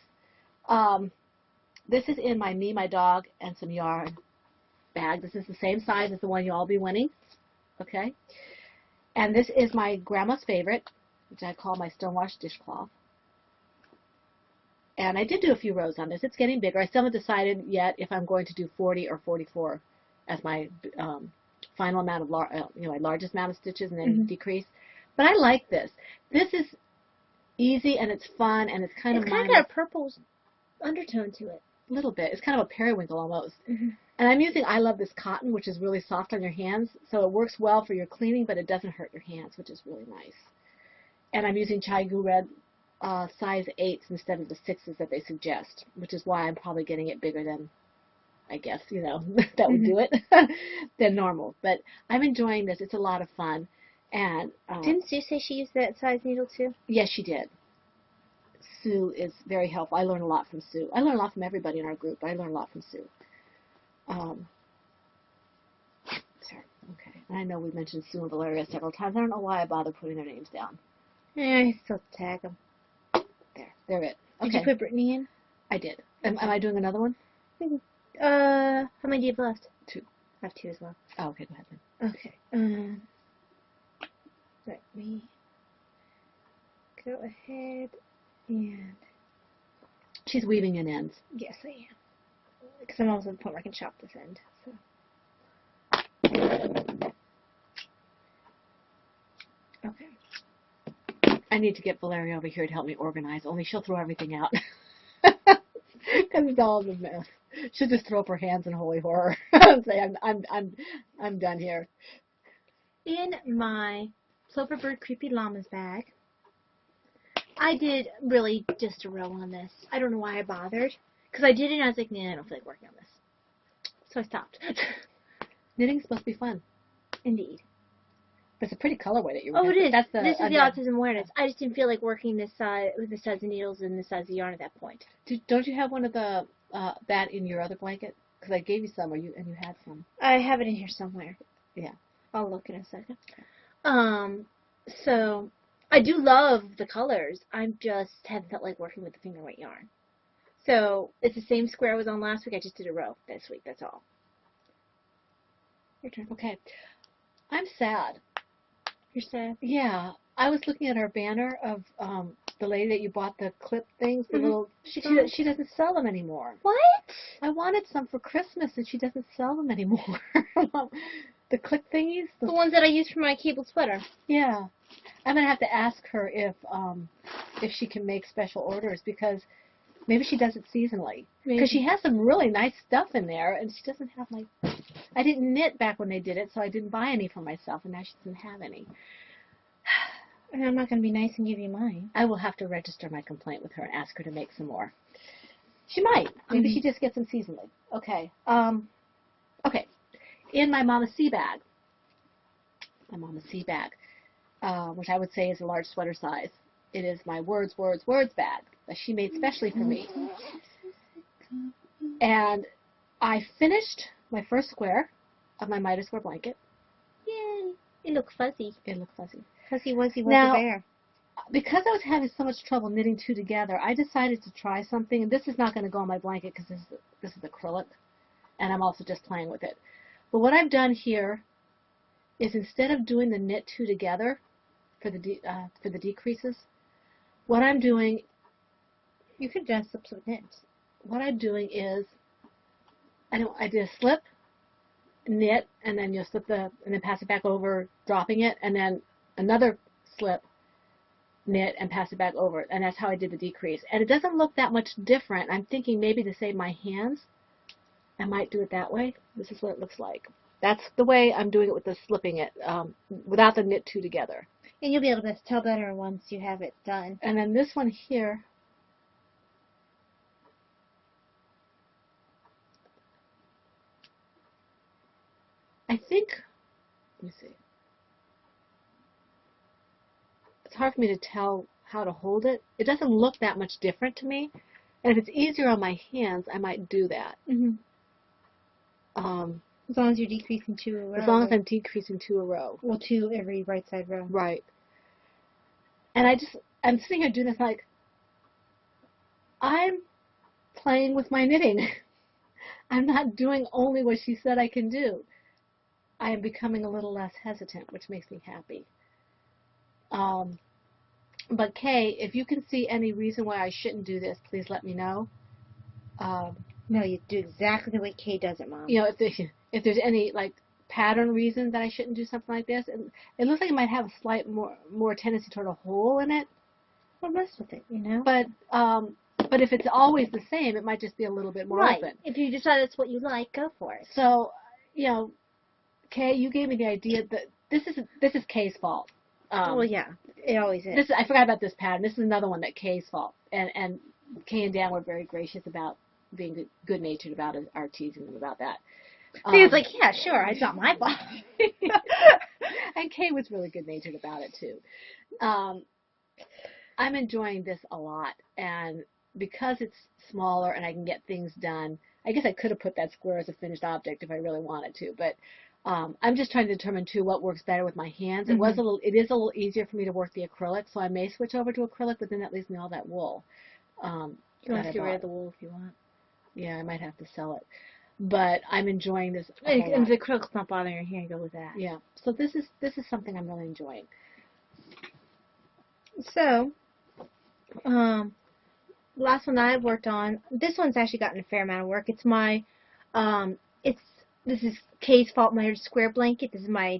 This is in my Me, My Dog, and Some Yarn bag. This is the same size as the one you'll all be winning. Okay? And this is my grandma's favorite, which I call my stonewashed dishcloth. And I did do a few rows on this. It's getting bigger. I still haven't decided yet if I'm going to do 40 or 44 as my final amount of, my largest amount of stitches and then Mhm. decrease. But I like this. This is easy and it's fun and it's kind It's of kind of got a purple undertone to it. a little bit. It's kind of a periwinkle almost. Mm-hmm. And I'm using I Love This Cotton, which is really soft on your hands, so it works well for your cleaning, but it doesn't hurt your hands, which is really nice. And I'm using Chai-Gu Red size 8s instead of the 6s that they suggest, which is why I'm probably getting it bigger than, I guess, that would do it, than normal. But I'm enjoying this. It's a lot of fun. And Didn't Sue say she used that size needle too? yes, she did. Sue is very helpful. I learn a lot from Sue. I learn a lot from everybody in our group, but I learn a lot from Sue. Sorry. Okay. And I know we mentioned Sue and Valeria several times. I don't know why I bother putting their names down. I still tag them. There. They're it. Did Okay. you put Brittany in? I did. Am I doing another one? How many do you have left? 2. I have 2 as well. Oh, okay. Go ahead then. Okay. Let me go ahead and She's weaving in ends. yes, I am. Because I'm almost at the point where I can chop this end. So. Okay. I need to get Valeria over here to help me organize, only she'll throw everything out. Because it's all in a mess. She'll just throw up her hands in holy horror and say, I'm done here. In my Plover Bird Creepy Llamas bag, I did really just a row on this. I don't know why I bothered. Because I did it and I was like, nah, I don't feel like working on this. So I stopped. Knitting's supposed to be fun. Indeed. It's a pretty colorway that you're Oh, it is. That's This is the autism awareness. I just didn't feel like working this size with the size of needles and the size of yarn at that point. Don't you have one of the that in your other blanket? Because I gave you some, and you had some. I have it in here somewhere. Yeah. I'll look in a second. So I do love the colors. I just haven't felt like working with the finger weight yarn. So it's the same square I was on last week. I just did a row this week. That's all. Your turn. Okay. I'm sad. You're sad. Yeah. I was looking at our banner of the lady that you bought the clip things, the Mhm. little. She doesn't sell them anymore. What? I wanted some for Christmas, and she doesn't sell them anymore. The clip thingies. The ones that I use for my cable sweater. Yeah. I'm gonna have to ask her if she can make special orders, because maybe she does it seasonally. Because she has some really nice stuff in there, and she doesn't have like. I didn't knit back when they did it, so I didn't buy any for myself, and now she doesn't have any. And I'm not going to be nice and give you mine. I will have to register my complaint with her and ask her to make some more. She might. Maybe she just gets them seasonally. Okay. Okay. In my Mama C bag, which I would say is a large sweater size, it is my Words bag that she made specially for me. And I finished my first square of my Midas Square blanket. Yay. It looked fuzzy. It looked fuzzy. Fuzzy wuzzy was Now, a bear. Because I was having so much trouble knitting two together, I decided to try something, and this is not going to go on my blanket because this is acrylic, and I'm also just playing with it. But what I've done here is, instead of doing the knit two together for the decreases, what I'm doing, You could just slip some knits. what I'm doing is, I did a slip, knit, and then you'll slip and then pass it back over, dropping it, and then another slip, knit, and pass it back over, and that's how I did the decrease. And it doesn't look that much different. I'm thinking maybe to save my hands, I might do it that way. This is what it looks like. That's the way I'm doing it with the slipping it, without the knit two together. And you'll be able to tell better once you have it done. And then this one here, I think, let me see. It's hard for me to tell how to hold it. It doesn't look that much different to me. And if it's easier on my hands, I might do that. Mm-hmm. As long as you're decreasing 2 a row. As long as I'm decreasing 2 a row. Well, 2 every right side row. Right. And I'm sitting here doing this like, I'm playing with my knitting. I'm not doing only what she said I can do. I am becoming a little less hesitant, which makes me happy. But Kay, if you can see any reason why I shouldn't do this, please let me know. No, you do exactly the way Kay does it, Mom. You know, if there's any like pattern reason that I shouldn't do something like this, and it looks like it might have a slight more tendency toward a hole in it. Well, mess with it, you know. But if it's always the same, it might just be a little bit more right. open. If you decide that's what you like, go for it. So, you know, Kay, you gave me the idea that this is Kay's fault. Well, yeah, it always is. I forgot about this pattern. This is another one that Kay's fault, and Kay and Dan were very gracious about being good-natured about our teasing them about that. He was like, yeah, sure, it's not my fault. And Kay was really good-natured about it too. I'm enjoying this a lot, and because it's smaller and I can get things done, I guess I could have put that square as a finished object if I really wanted to, but I'm just trying to determine too what works better with my hands. Mm-hmm. It is a little easier for me to work the acrylic, so I may switch over to acrylic, but then that leaves me all that wool. You want to get rid of the wool if you want. Yeah, I might have to sell it. But I'm enjoying this. And the acrylic's not bothering your hair, go with that. Yeah. So this is something I'm really enjoying. So, last one that I've worked on, this one's actually gotten a fair amount of work. It's my, this is Kay's Fault My Square Blanket. This is my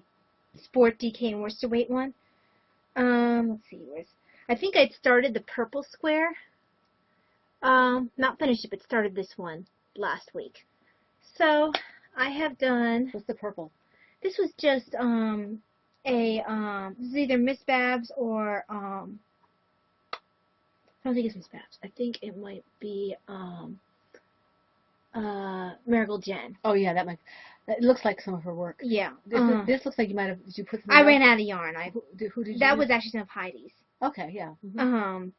Sport DK and Worsted Weight one. Let's see, I think I'd started the purple square. Not finished it, but started this one last week. So, I have done... What's the purple? This was just, this is either Miss Babs or, I don't think it's Miss Babs. I think it might be, Marigold Jen. Oh yeah, it looks like some of her work. Yeah. This looks like did you put some I ran out of yarn. Who did you That use? was actually some of Heidi's. Okay, yeah. Mm-hmm.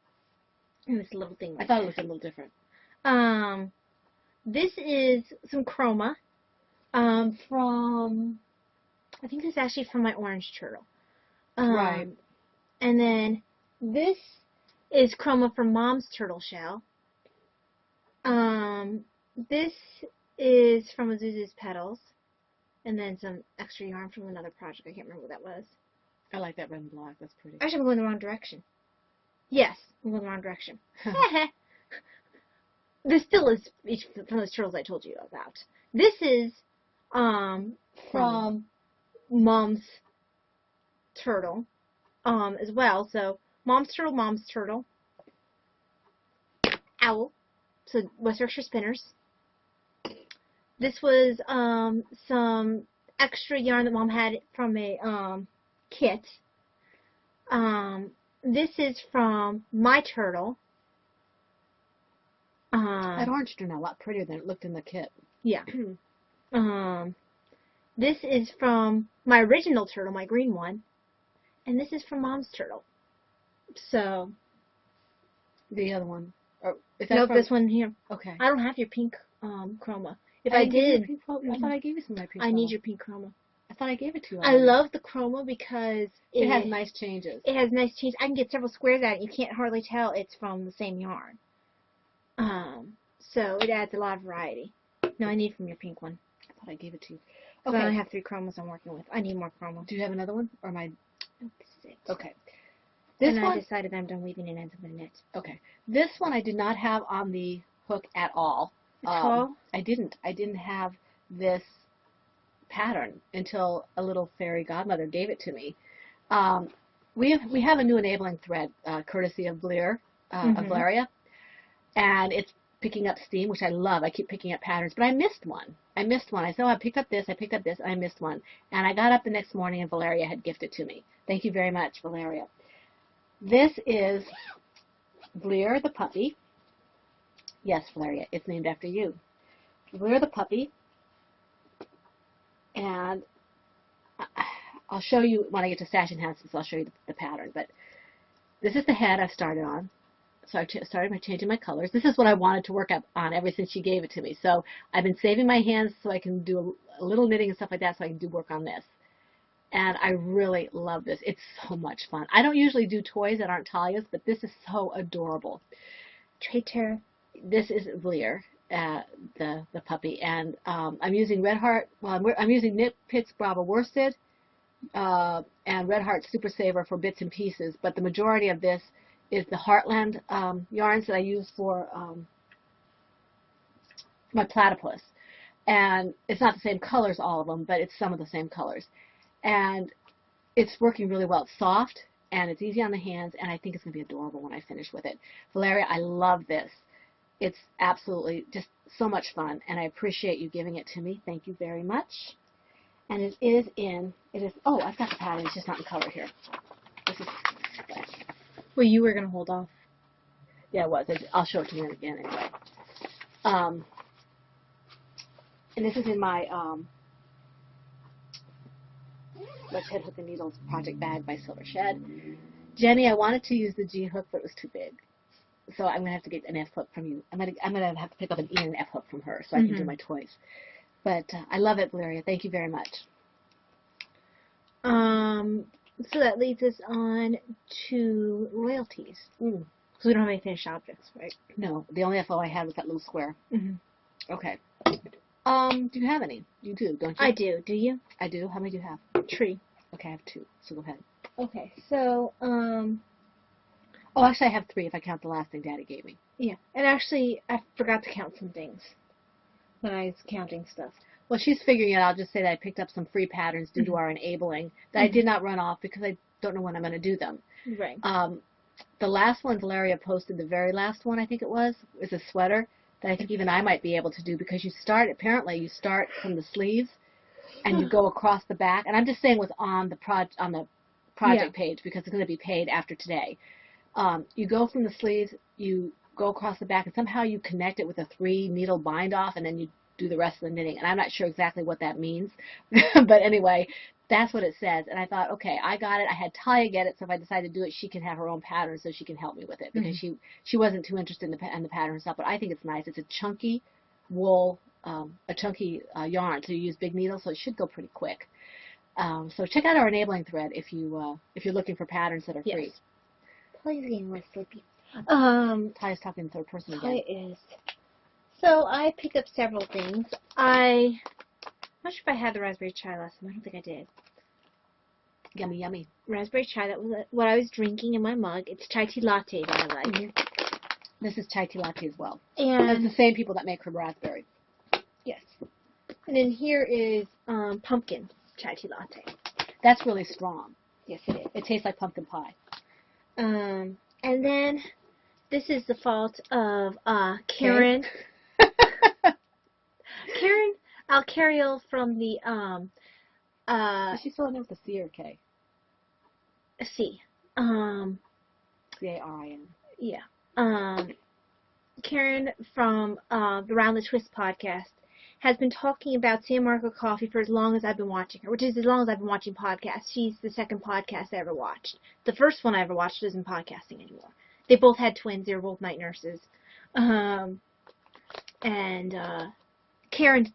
And this little thing. I thought it looked a little different. This is some chroma from, I think this is actually from my orange turtle. Right. And then this is chroma from Mom's turtle shell. This is from Azuzu's petals. And then some extra yarn from another project. I can't remember what that was. I like that red and black. That's pretty. Actually, I'm going the wrong direction. Yes, I'm going the wrong direction. This still is each from those turtles I told you about. This is from Mom's turtle as well. So Mom's turtle, owl. So West Yorkshire Spinners. This was some extra yarn that Mom had from a kit. This is from my turtle. That orange turned out a lot prettier than it looked in the kit. Yeah. This is from my original turtle, my green one. And this is from Mom's turtle. So. The other one. Or, is that Nope, from... this one here. Okay. I don't have your pink chroma. If I I didn't give you did, the pink chroma. I thought I gave you some of my pink I chroma. need your pink chroma. I thought I gave it to you I already. love the chroma because it has nice changes. It has nice changes. I can get several squares out of it. You can't hardly tell it's from the same yarn. So it adds a lot of variety. No, I need from your pink one. I thought I gave it to you. Okay. Okay. I only have 3 chromas I'm working with. I need more chroma. Do you have another one? Or am I... Nope, this is it. Okay. This and one... I decided I'm done weaving and ends up in a knit. Okay. This one I did not have on the hook at all. At all? I didn't. I didn't have this pattern until a little fairy godmother gave it to me. We have a new enabling thread, courtesy of Blair, of Valeria, and it's picking up steam, which I love. I keep picking up patterns, but I missed one. I said, oh, I picked up this, and I missed one. And I got up the next morning, and Valeria had gifted to me. Thank you very much, Valeria. This is Blair the puppy. Yes, Valeria, it's named after you. Blair the puppy. And I'll show you when I get to Sash Enhancements, I'll show you the pattern. But this is the head I've started on. So I started by changing my colors. This is what I wanted to work on ever since she gave it to me. So I've been saving my hands so I can do a little knitting and stuff like that so I can do work on this. And I really love this. It's so much fun. I don't usually do toys that aren't Talia's, but this is so adorable. Traitor. This is Blair, the puppy, and I'm using Red Heart. Well, I'm using Knit Picks Brava Worsted and Red Heart Super Saver for bits and pieces. But the majority of this is the Heartland yarns that I use for my platypus. And it's not the same colors, all of them, but it's some of the same colors. And it's working really well. It's soft, and it's easy on the hands, and I think it's going to be adorable when I finish with it. Valeria, I love this. It's absolutely just so much fun, and I appreciate you giving it to me. Thank you very much. And it is, oh, I've got the pattern. It's just not in color here. This is, Well, you were going to hold off. yeah, it was. I'll show it to you again anyway. And this is in my Let's Head Hook and Needles project bag by Silver Shed. Jenny, I wanted to use the G hook, but it was too big. So I'm gonna have to get an F hook from you. I'm gonna have to pick up an E and an F hook from her so I can do my toys. But I love it, Valeria. Thank you very much. So that leads us on to royalties. Because we don't have any finished objects, right? No, the only FO I had was that little square. Okay. Do you have any? You do, don't you? I do. Do you? I do. How many do you have? Tree. Okay, I have 2. So go ahead. Okay, so, Oh, actually, I have 3 if I count the last thing Daddy gave me. yeah. And actually, I forgot to count some things when I was counting stuff. Well, she's figuring it out. I'll just say that I picked up some free patterns due to our enabling that I did not run off because I don't know when I'm going to do them. Right. The last one Valeria posted, the very last one I think it was a sweater that I think even I might be able to do because apparently you start from the sleeves and you go across the back. And I'm just saying what's on the project page because it's going to be paid after today. You go from the sleeves, you go across the back, and somehow you connect it with a 3-needle bind off, and then you do the rest of the knitting. And I'm not sure exactly what that means. But anyway, that's what it says. And I thought, okay, I got it. I had Talia get it, so if I decide to do it, she can have her own pattern so she can help me with it because she wasn't too interested in the pattern herself. But I think it's nice. It's a chunky wool, a chunky yarn, so you use big needles, so it should go pretty quick. So check out our enabling thread if you're looking for patterns that are Yes. free. Polly's getting less sleepy. Ty's talking in third person again. Polly is. So I picked up several things. I'm not sure if I had the raspberry chai last time. I don't think I did. Yummy, yummy. Raspberry chai, that was what I was drinking in my mug. It's chai tea latte that I like. Mm-hmm. This is chai tea latte as well. And it's the same people that make crib raspberry. yes. And then here is pumpkin chai tea latte. That's really strong. Yes, it is. It tastes like pumpkin pie. And then this is the fault of Karen. Karen Alcariel from the Is she spelling it with a C or K? C. C-A-R-I-N. Yeah. Karen from the Round the Twist podcast has been talking about San Marco Coffee for as long as I've been watching her, which is as long as I've been watching podcasts. She's the second podcast I ever watched. The first one I ever watched isn't podcasting anymore. They both had twins. They were both night nurses. Karen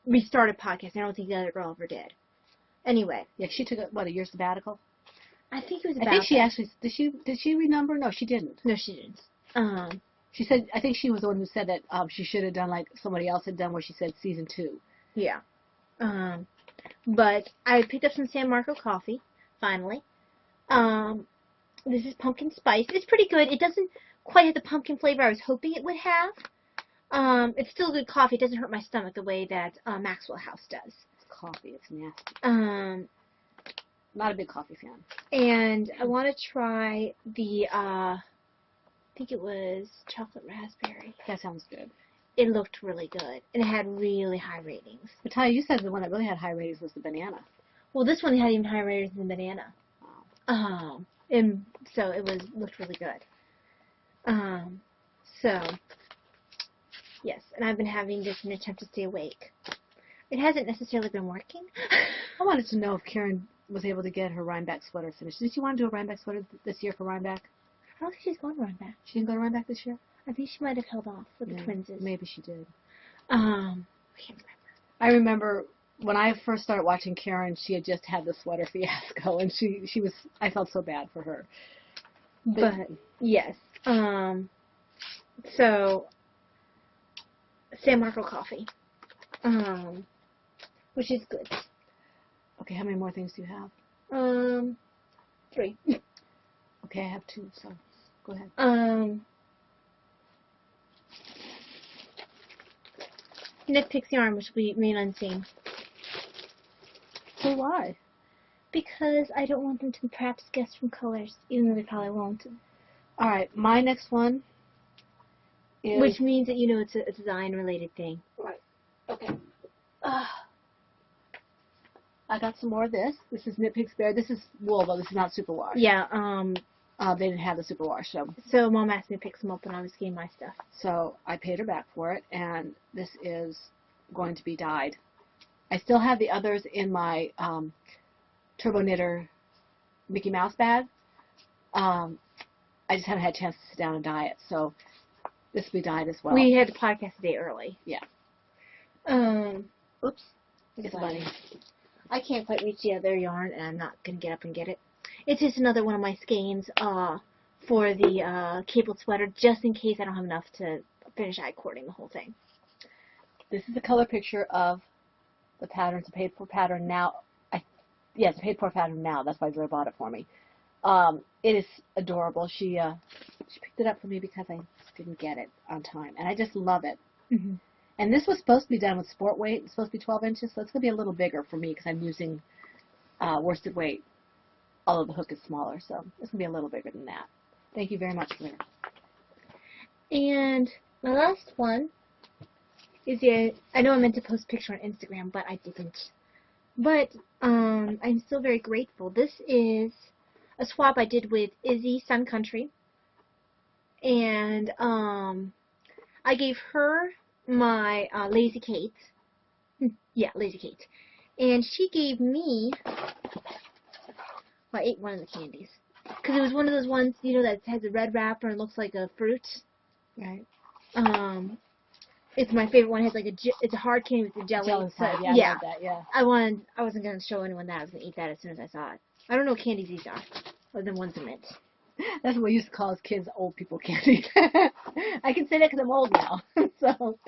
restarted podcasting. I don't think the other girl ever did. Anyway. Yeah, she took a year sabbatical? I think it was about I think she that. actually, did she renumber? No, she didn't. No, she didn't. She said, I think she was the one who said that she should have done like somebody else had done, where she said season 2. Yeah. But I picked up some San Marco coffee, finally. This is pumpkin spice. It's pretty good. It doesn't quite have the pumpkin flavor I was hoping it would have. It's still good coffee. It doesn't hurt my stomach the way that Maxwell House does. It's coffee. It's nasty. Not a big coffee fan. And I want to try the, I think it was chocolate raspberry. That sounds good. It looked really good. And it had really high ratings. But Ty, you said the one that really had high ratings was the banana. Well, this one had even higher ratings than the banana. Wow. And so it looked really good. So, yes, and I've been having this in an attempt to stay awake. It hasn't necessarily been working. I wanted to know if Karen was able to get her Rhinebeck sweater finished. Did she want to do a Rhinebeck sweater this year for Rhinebeck? I don't think she's going to run back. She didn't go to Rhinebeck this year? I think she might have held off with the twinses. Maybe she did. I can't remember. I remember when I first started watching Karen, she had just had the sweater fiasco, and she was, I felt so bad for her. But yes. So San Marco coffee. Which is good. Okay, how many more things do you have? 3. Okay, I have 2, so go ahead. Knit Pixie Yarn, which will remain unseen. So why? Because I don't want them to perhaps guess from colors, even though they probably won't. All right, my next one is... Which means that you know it's a design-related thing. Right. Okay. I got some more of this. This is Knit Pig's Bear. This is wool, though. This is not superwash. Yeah. They didn't have the superwash, So Mom asked me to pick some up when I was getting my stuff. So I paid her back for it, and this is going to be dyed. I still have the others in my Turbo Knitter Mickey Mouse bag. I just haven't had a chance to sit down and dye it, so this will be dyed as well. We had the podcast a day early. Yeah. Oops. It's funny. I can't quite reach the other yarn, and I'm not going to get up and get it. It's just another one of my skeins for the cabled sweater, just in case I don't have enough to finish I-cording the whole thing. This is a color picture of the pattern. It's a paid-for pattern now. It's a paid-for pattern now. That's why Joy bought it for me. It is adorable. She picked it up for me because I just didn't get it on time, and I just love it. Mm-hmm. And this was supposed to be done with sport weight. It's supposed to be 12 inches, so it's going to be a little bigger for me because I'm using worsted weight, although the hook is smaller, so it's going to be a little bigger than that. Thank you very much, Claire. And my last one is I know I meant to post a picture on Instagram, but I didn't. But I'm still very grateful. This is a swap I did with Izzy Sun Country, and I gave her my Lazy Kate. Yeah, Lazy Kate. And she gave me, I ate one of the candies. Because it was one of those ones, you know, that has a red wrapper and looks like a fruit. Right. It's my favorite one. It has like it's a hard candy with a jelly. Jelly So, side. Yeah, I love that. Yeah. I wasn't gonna show anyone that. I was gonna eat that as soon as I saw it. I don't know what candies these are, other than one's a mint. That's what we used to call as kids old people candy. I can say that because I'm old now. So,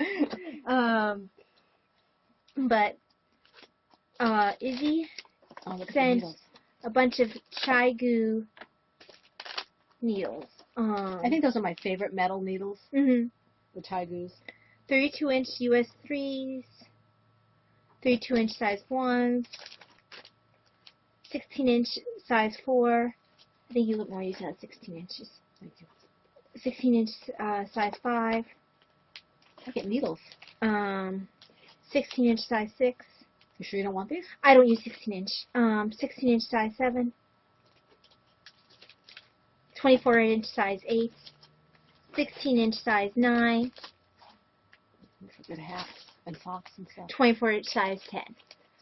But Izzy oh, look at the sent needles. a bunch of chai goo needles. I think those are my favorite metal needles, Mm-hmm. the Taigus. 32-inch US 3s, 32-inch size 1s, 16-inch size 4. I think you look more used to 16 inches. Thank you. 16-inch size 5. I get needles. 16-inch size 6. You sure you don't want these? I don't use 16-inch. 16-inch size 7. 24-inch size 8. 16-inch size 9. For good hats and socks and stuff. 24-inch size 10.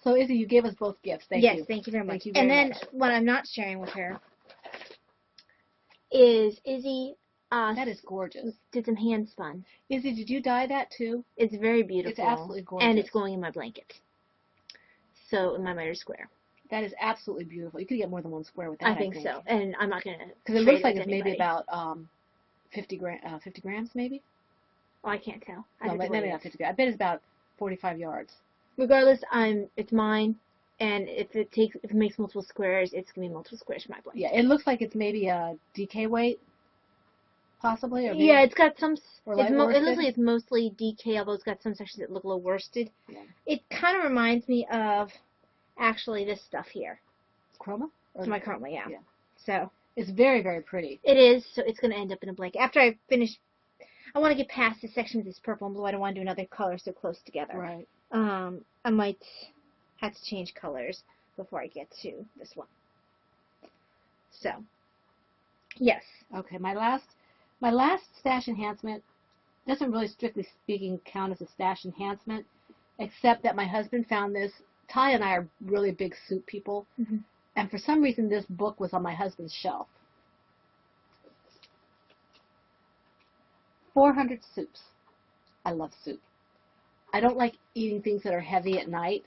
So, Izzy, you gave us both gifts. Thank you. Yes, thank you very much. Thank you very and then much. what I'm not sharing with her is Izzy That is gorgeous. did some hand spun. Izzy, did you dye that too? It's very beautiful. It's absolutely gorgeous. And it's going in my blanket. So in my miter square. That is absolutely beautiful. You could get more than one square with that. I think so. And I'm not gonna Because it looks like it's maybe about 50 grams, maybe. Oh, I can't tell. I No, have to maybe weigh not it. 50 grams. I bet it's about 45 yards. Regardless, it's mine. And if it makes multiple squares, it's gonna be multiple squares for my blanket. Yeah, it looks like it's maybe a DK weight, possibly. Or maybe, Yeah, it's got some. or It light looks worsted. like it's mostly DK, although it's got some sections that look a little worsted. Yeah. It kind of reminds me of actually this stuff here. Chroma? It's my chroma, yeah. Yeah. So It's very, very pretty. it is. So it's gonna end up in a blanket after I finish. I want to get past this section with this purple and blue. I don't want to do another color so close together. Right. I might have to change colors before I get to this one. So, yes. Okay, my last stash enhancement doesn't really, strictly speaking, count as a stash enhancement, except that my husband found this. Ty and I are really big soup people, Mhm. and for some reason this book was on my husband's shelf. 400 soups. I love soup. I don't like eating things that are heavy at night,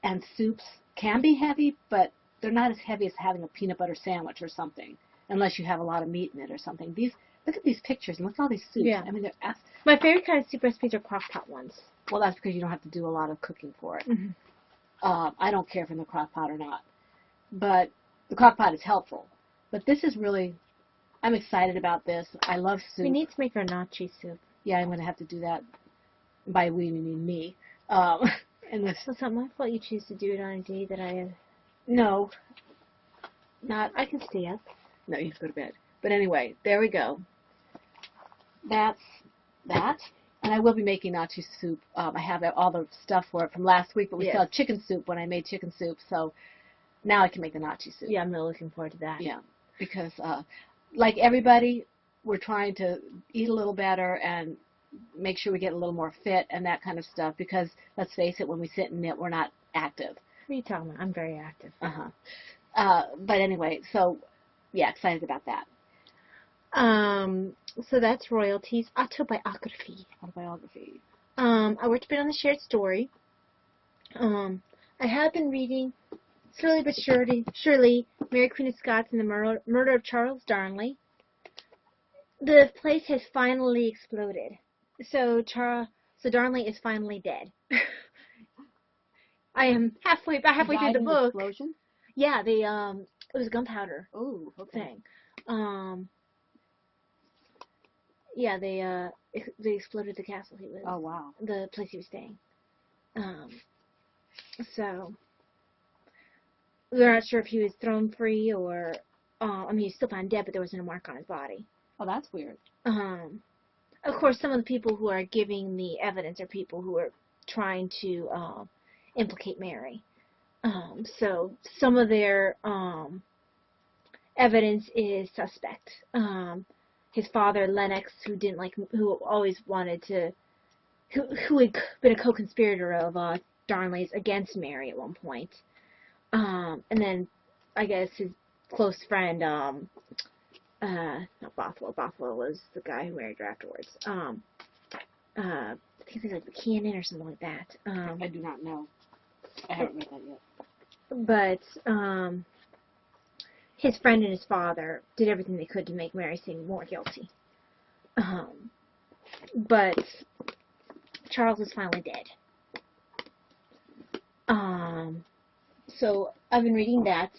and soups can be heavy, but they're not as heavy as having a peanut butter sandwich or something, unless you have a lot of meat in it or something. Look at these pictures and look at all these soups. Yeah. I mean, they're My favorite kind of soup recipes are crock pot ones. well, that's because you don't have to do a lot of cooking for it. Mhm. I don't care if in the crock pot or not, but the crock pot is helpful. But this is really, I'm excited about this. I love soup. We need to make our nachi soup. Yeah, I'm going to have to do that. By we, we mean me. And this, So it's not my fault you choose to do it on a day that I no, not, I can stay up. no, you have to go to bed. But anyway, there we go. That's that. And I will be making nacho soup. I have all the stuff for it from last week, but we Yes. still had chicken soup when I made chicken soup. So now I can make the nacho soup. Yeah, I'm really looking forward to that. Yeah, because like everybody, we're trying to eat a little better and make sure we get a little more fit and that kind of stuff. Because let's face it, when we sit and knit, we're not active. What are you talking about? I'm very active. But anyway, so yeah, excited about that. So that's royalties. Autobiography. Autobiography. I worked a bit on the shared story. I have been reading slowly but surely Mary Queen of Scots and the Murder of Charles Darnley. The place has finally exploded. So Darnley is finally dead. I am halfway Died through the in an book. explosion? Yeah, it was gunpowder Oh, okay. thing. Yeah, they exploded the castle he was. Oh, wow. The place he was staying. So we're not sure if he was thrown free or, I mean, he's still found dead, but there wasn't a mark on his body. Oh, that's weird. Of course, some of the people who are giving the evidence are people who are trying to implicate Mary. So some of their evidence is suspect. His father, Lennox, who always wanted to, who had been a co-conspirator of Darnley's against Mary at one point. And then, I guess, his close friend, not Bothwell. Bothwell was the guy who married her afterwards. think it's like the canon or something like that. I do not know. I haven't read that yet. But his friend and his father did everything they could to make Mary seem more guilty. But Charles is finally dead. So I've been reading that.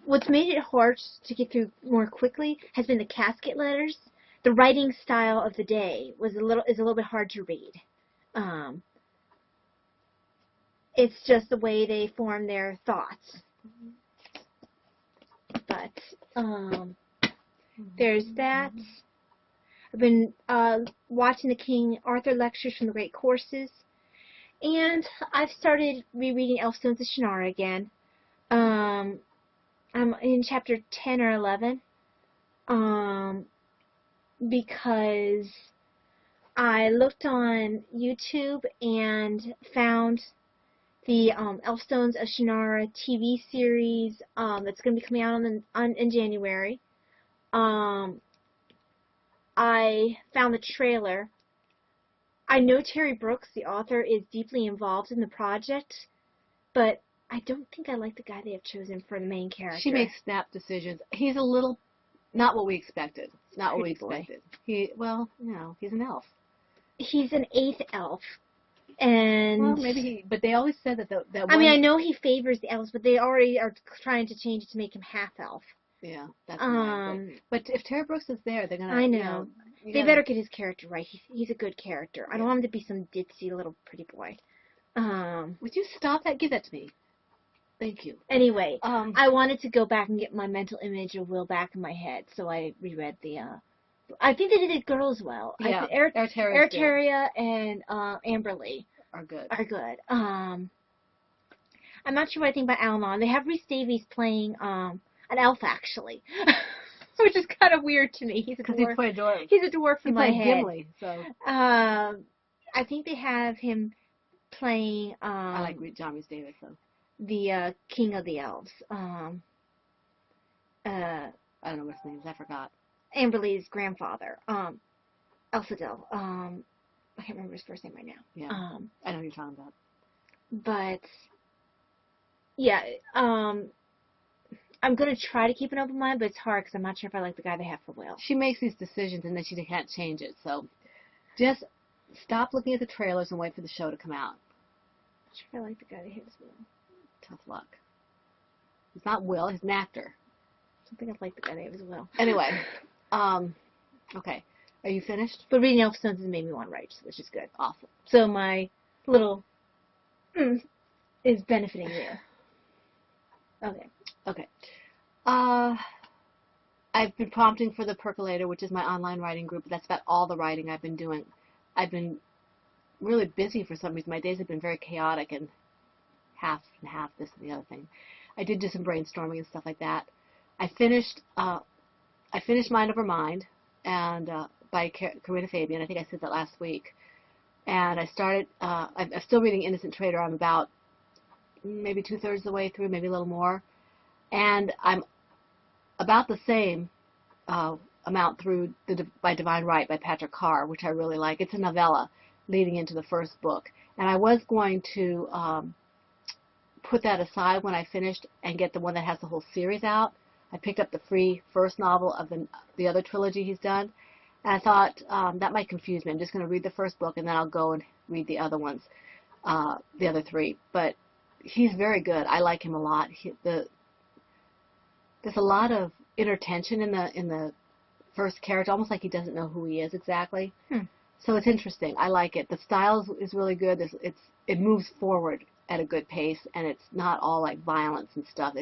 What's made it hard to get through more quickly has been the casket letters. The writing style of the day is a little bit hard to read. It's just the way they form their thoughts. But there's that. I've been watching the King Arthur lectures from the Great Courses, and I've started rereading Elfstones of Shannara again. I'm in chapter 10 or 11 because I looked on YouTube and found the Elfstones of Shannara TV series that's going to be coming out in January. I found the trailer. I know Terry Brooks, the author, is deeply involved in the project, but I don't think I like the guy they have chosen for the main character. She makes snap decisions. He's a little, not what we expected. Not what we Pretty boy. expected. He's an elf. He's an 8th elf. And Well, maybe but they always said that I mean, I know he favors the elves, but they already are trying to change it to make him half elf. Yeah, that's right. But if Terry Brooks is there, they're gonna. I know. They better get his character right. He's a good character. I don't want him to be some ditzy little pretty boy. Would you stop that? Give that to me. Thank you. Anyway, I wanted to go back and get my mental image of Will back in my head, so I reread the. I think they did it girl as well. Yeah, Ertaria and Amberly are good. I'm not sure what I think about Al-Anon. They have Rhys Davies playing an elf actually, which is kind of weird to me. He's a dwarf. He's a dwarf in my head. Gimli, so. I think they have him playing. I like John Rhys Davies though. The King of the Elves. I don't know what his name is. I forgot. Amberly's grandfather, Elfadil. I can't remember his first name right now. Yeah, I know what you're talking about. But yeah, I'm gonna try to keep an open mind, but it's hard because I'm not sure if I like the guy they have for Will. She makes these decisions and then she can't change it. So just stop looking at the trailers and wait for the show to come out. I'm not sure if I like the guy they have for Will. Tough luck. He's not Will. He's an actor. I don't think I like the guy they have as well. Anyway. Okay. Are you finished? But reading Elfstones has made me want to write, which is good. Awesome. So my little is benefiting you. Okay. I've been prompting for the Percolator, which is my online writing group. That's about all the writing I've been doing. I've been really busy for some reason. My days have been very chaotic and half and half, this and the other thing. I did do some brainstorming and stuff like that. I finished Mind Over Mind and by Karina Fabian. I think I said that last week. And I started, I'm still reading Innocent Traitor. I'm about maybe 2/3 of the way through, maybe a little more. And I'm about the same amount through by Divine Right by Patrick Carr, which I really like. It's a novella leading into the first book. And I was going to put that aside when I finished and get the one that has the whole series out. I picked up the free first novel of the other trilogy he's done. And I thought that might confuse me. I'm just going to read the first book and then I'll go and read the other ones, the other three. But he's very good. I like him a lot. There's a lot of inner tension in the first character, almost like he doesn't know who he is exactly. So it's interesting. I like it. The style is really good. It moves forward at a good pace, and it's not all like violence and stuff.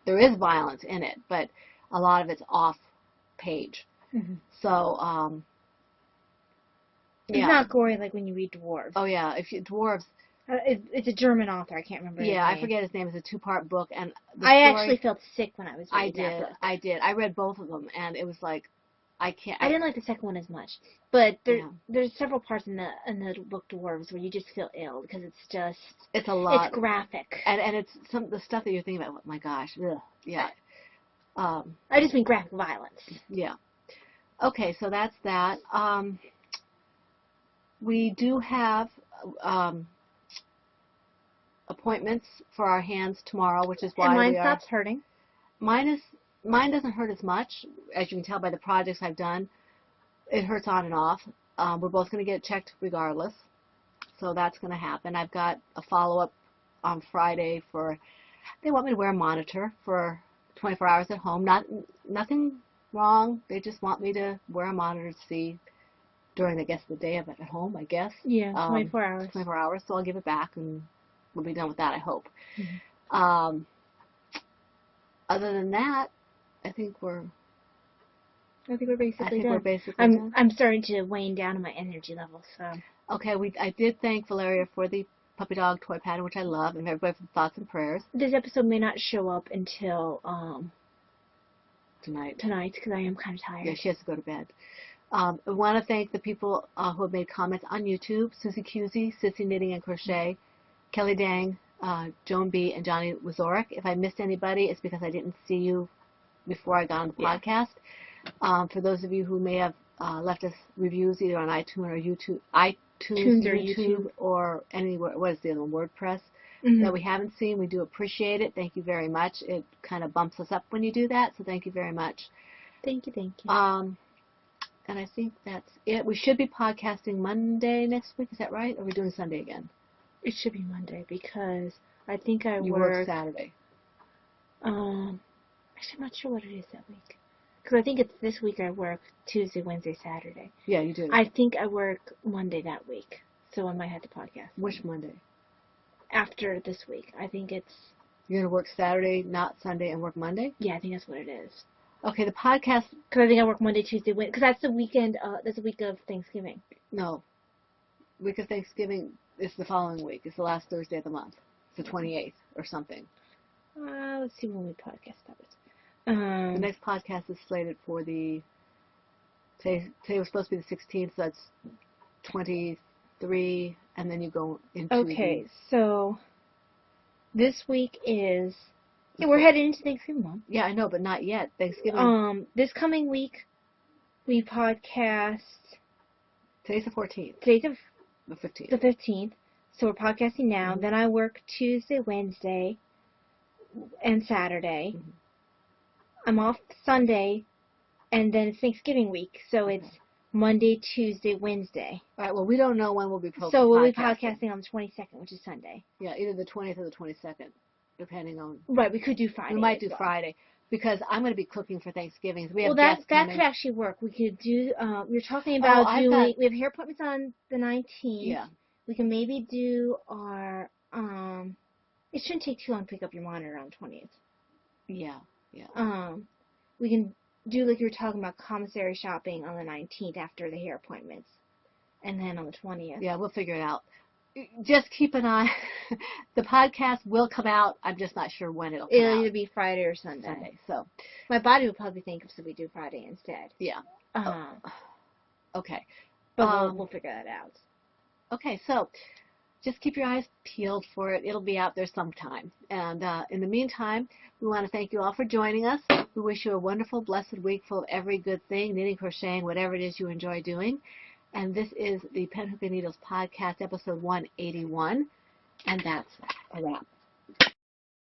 There is violence in it, but a lot of it's off page. Mm-hmm. So it's not gory like when you read Dwarves. Oh yeah, Dwarves. It's a German author. I can't remember his name. I forget his name. It's a 2-part book, and I actually felt sick when I was reading that book. I did. I read both of them, and it was like, I didn't like the second one as much, but there's several parts in the book Dwarves where you just feel ill because it's a lot. It's graphic, and it's the stuff that you're thinking about. Oh my gosh, ugh. Yeah. I just mean graphic violence. Yeah. Okay, so that's that. we do have appointments for our hands tomorrow, which is why And mine we are. stops hurting. Mine doesn't hurt as much, as you can tell by the projects I've done. It hurts on and off. We're both going to get checked regardless, so that's going to happen. I've got a follow-up on Friday they want me to wear a monitor for 24 hours at home. Nothing wrong. They just want me to wear a monitor to see during, I guess, the day of it at home, I guess. Yeah, 24 hours. 24 hours, so I'll give it back and we'll be done with that, I hope. Mm-hmm. Other than that, I think we're basically done. we're basically done. I'm starting to wane down on my energy level, so. Okay, I did thank Valeria for the puppy dog toy pattern, which I love, and everybody for the thoughts and prayers. This episode may not show up until Tonight, because I am kind of tired. Yeah, she has to go to bed. I want to thank the people who have made comments on YouTube: Susie Cusey, Sissy Knitting and Crochet, Kelly Dang, Joan B, and Johnny Wazorek. If I missed anybody, it's because I didn't see you before I got on the podcast. For those of you who may have left us reviews either on iTunes or YouTube, or anywhere, what is the other one, WordPress, that we haven't seen, we do appreciate it. Thank you very much. It kind of bumps us up when you do that, so thank you very much. Thank you. And I think that's it. We should be podcasting Monday next week. Is that right? Or are we doing Sunday again? It should be Monday because I think You work Saturday. Actually, I'm not sure what it is that week. Because I think it's this week I work Tuesday, Wednesday, Saturday. Yeah, you do. I think I work Monday that week, so I might have to podcast. Which Monday? After this week. I think it's... You're going to work Saturday, not Sunday, and work Monday? Yeah, I think that's what it is. Okay, the podcast... Because I think I work Monday, Tuesday, Wednesday. Because that's the weekend, that's the week of Thanksgiving. No. Week of Thanksgiving is the following week. It's the last Thursday of the month. It's the 28th or something. Let's see when we podcast that was. The next podcast is slated for today was supposed to be the 16th, so that's 23, and then you go into Okay, so this week is... Yeah, we're heading into Thanksgiving month. Yeah, I know, but not yet. Thanksgiving... This coming week, we podcast... Today's the 14th. Today's the 15th. The 15th. So we're podcasting now. Then I work Tuesday, Wednesday, and Saturday. I'm off Sunday, and then it's Thanksgiving week, so it's Monday, Tuesday, Wednesday. All right, well, we don't know when we'll be So we'll be podcasting on the 22nd, which is Sunday. Yeah, either the 20th or the 22nd, depending on... Right, we could do Friday. We might do Friday, because I'm going to be cooking for Thanksgiving. So we have that coming. could actually work. We could do, we were talking about we have hair appointments on the 19th. Yeah. We can maybe do our, it shouldn't take too long to pick up your monitor on the 20th. Yeah. Yeah. We can do, like you were talking about, commissary shopping on the 19th after the hair appointments. And then on the 20th. Yeah, we'll figure it out. Just keep an eye. The podcast will come out. I'm just not sure when it'll come out. It'll either be Friday or Sunday. So my body will probably think if we do Friday instead. Yeah. Okay. But we'll figure that out. Okay, so just keep your eyes peeled for it. It'll be out there sometime. And in the meantime, we want to thank you all for joining us. We wish you a wonderful, blessed week full of every good thing, knitting, crocheting, whatever it is you enjoy doing. And this is the Pen Hook and Needles Podcast, episode 181. And that's a wrap.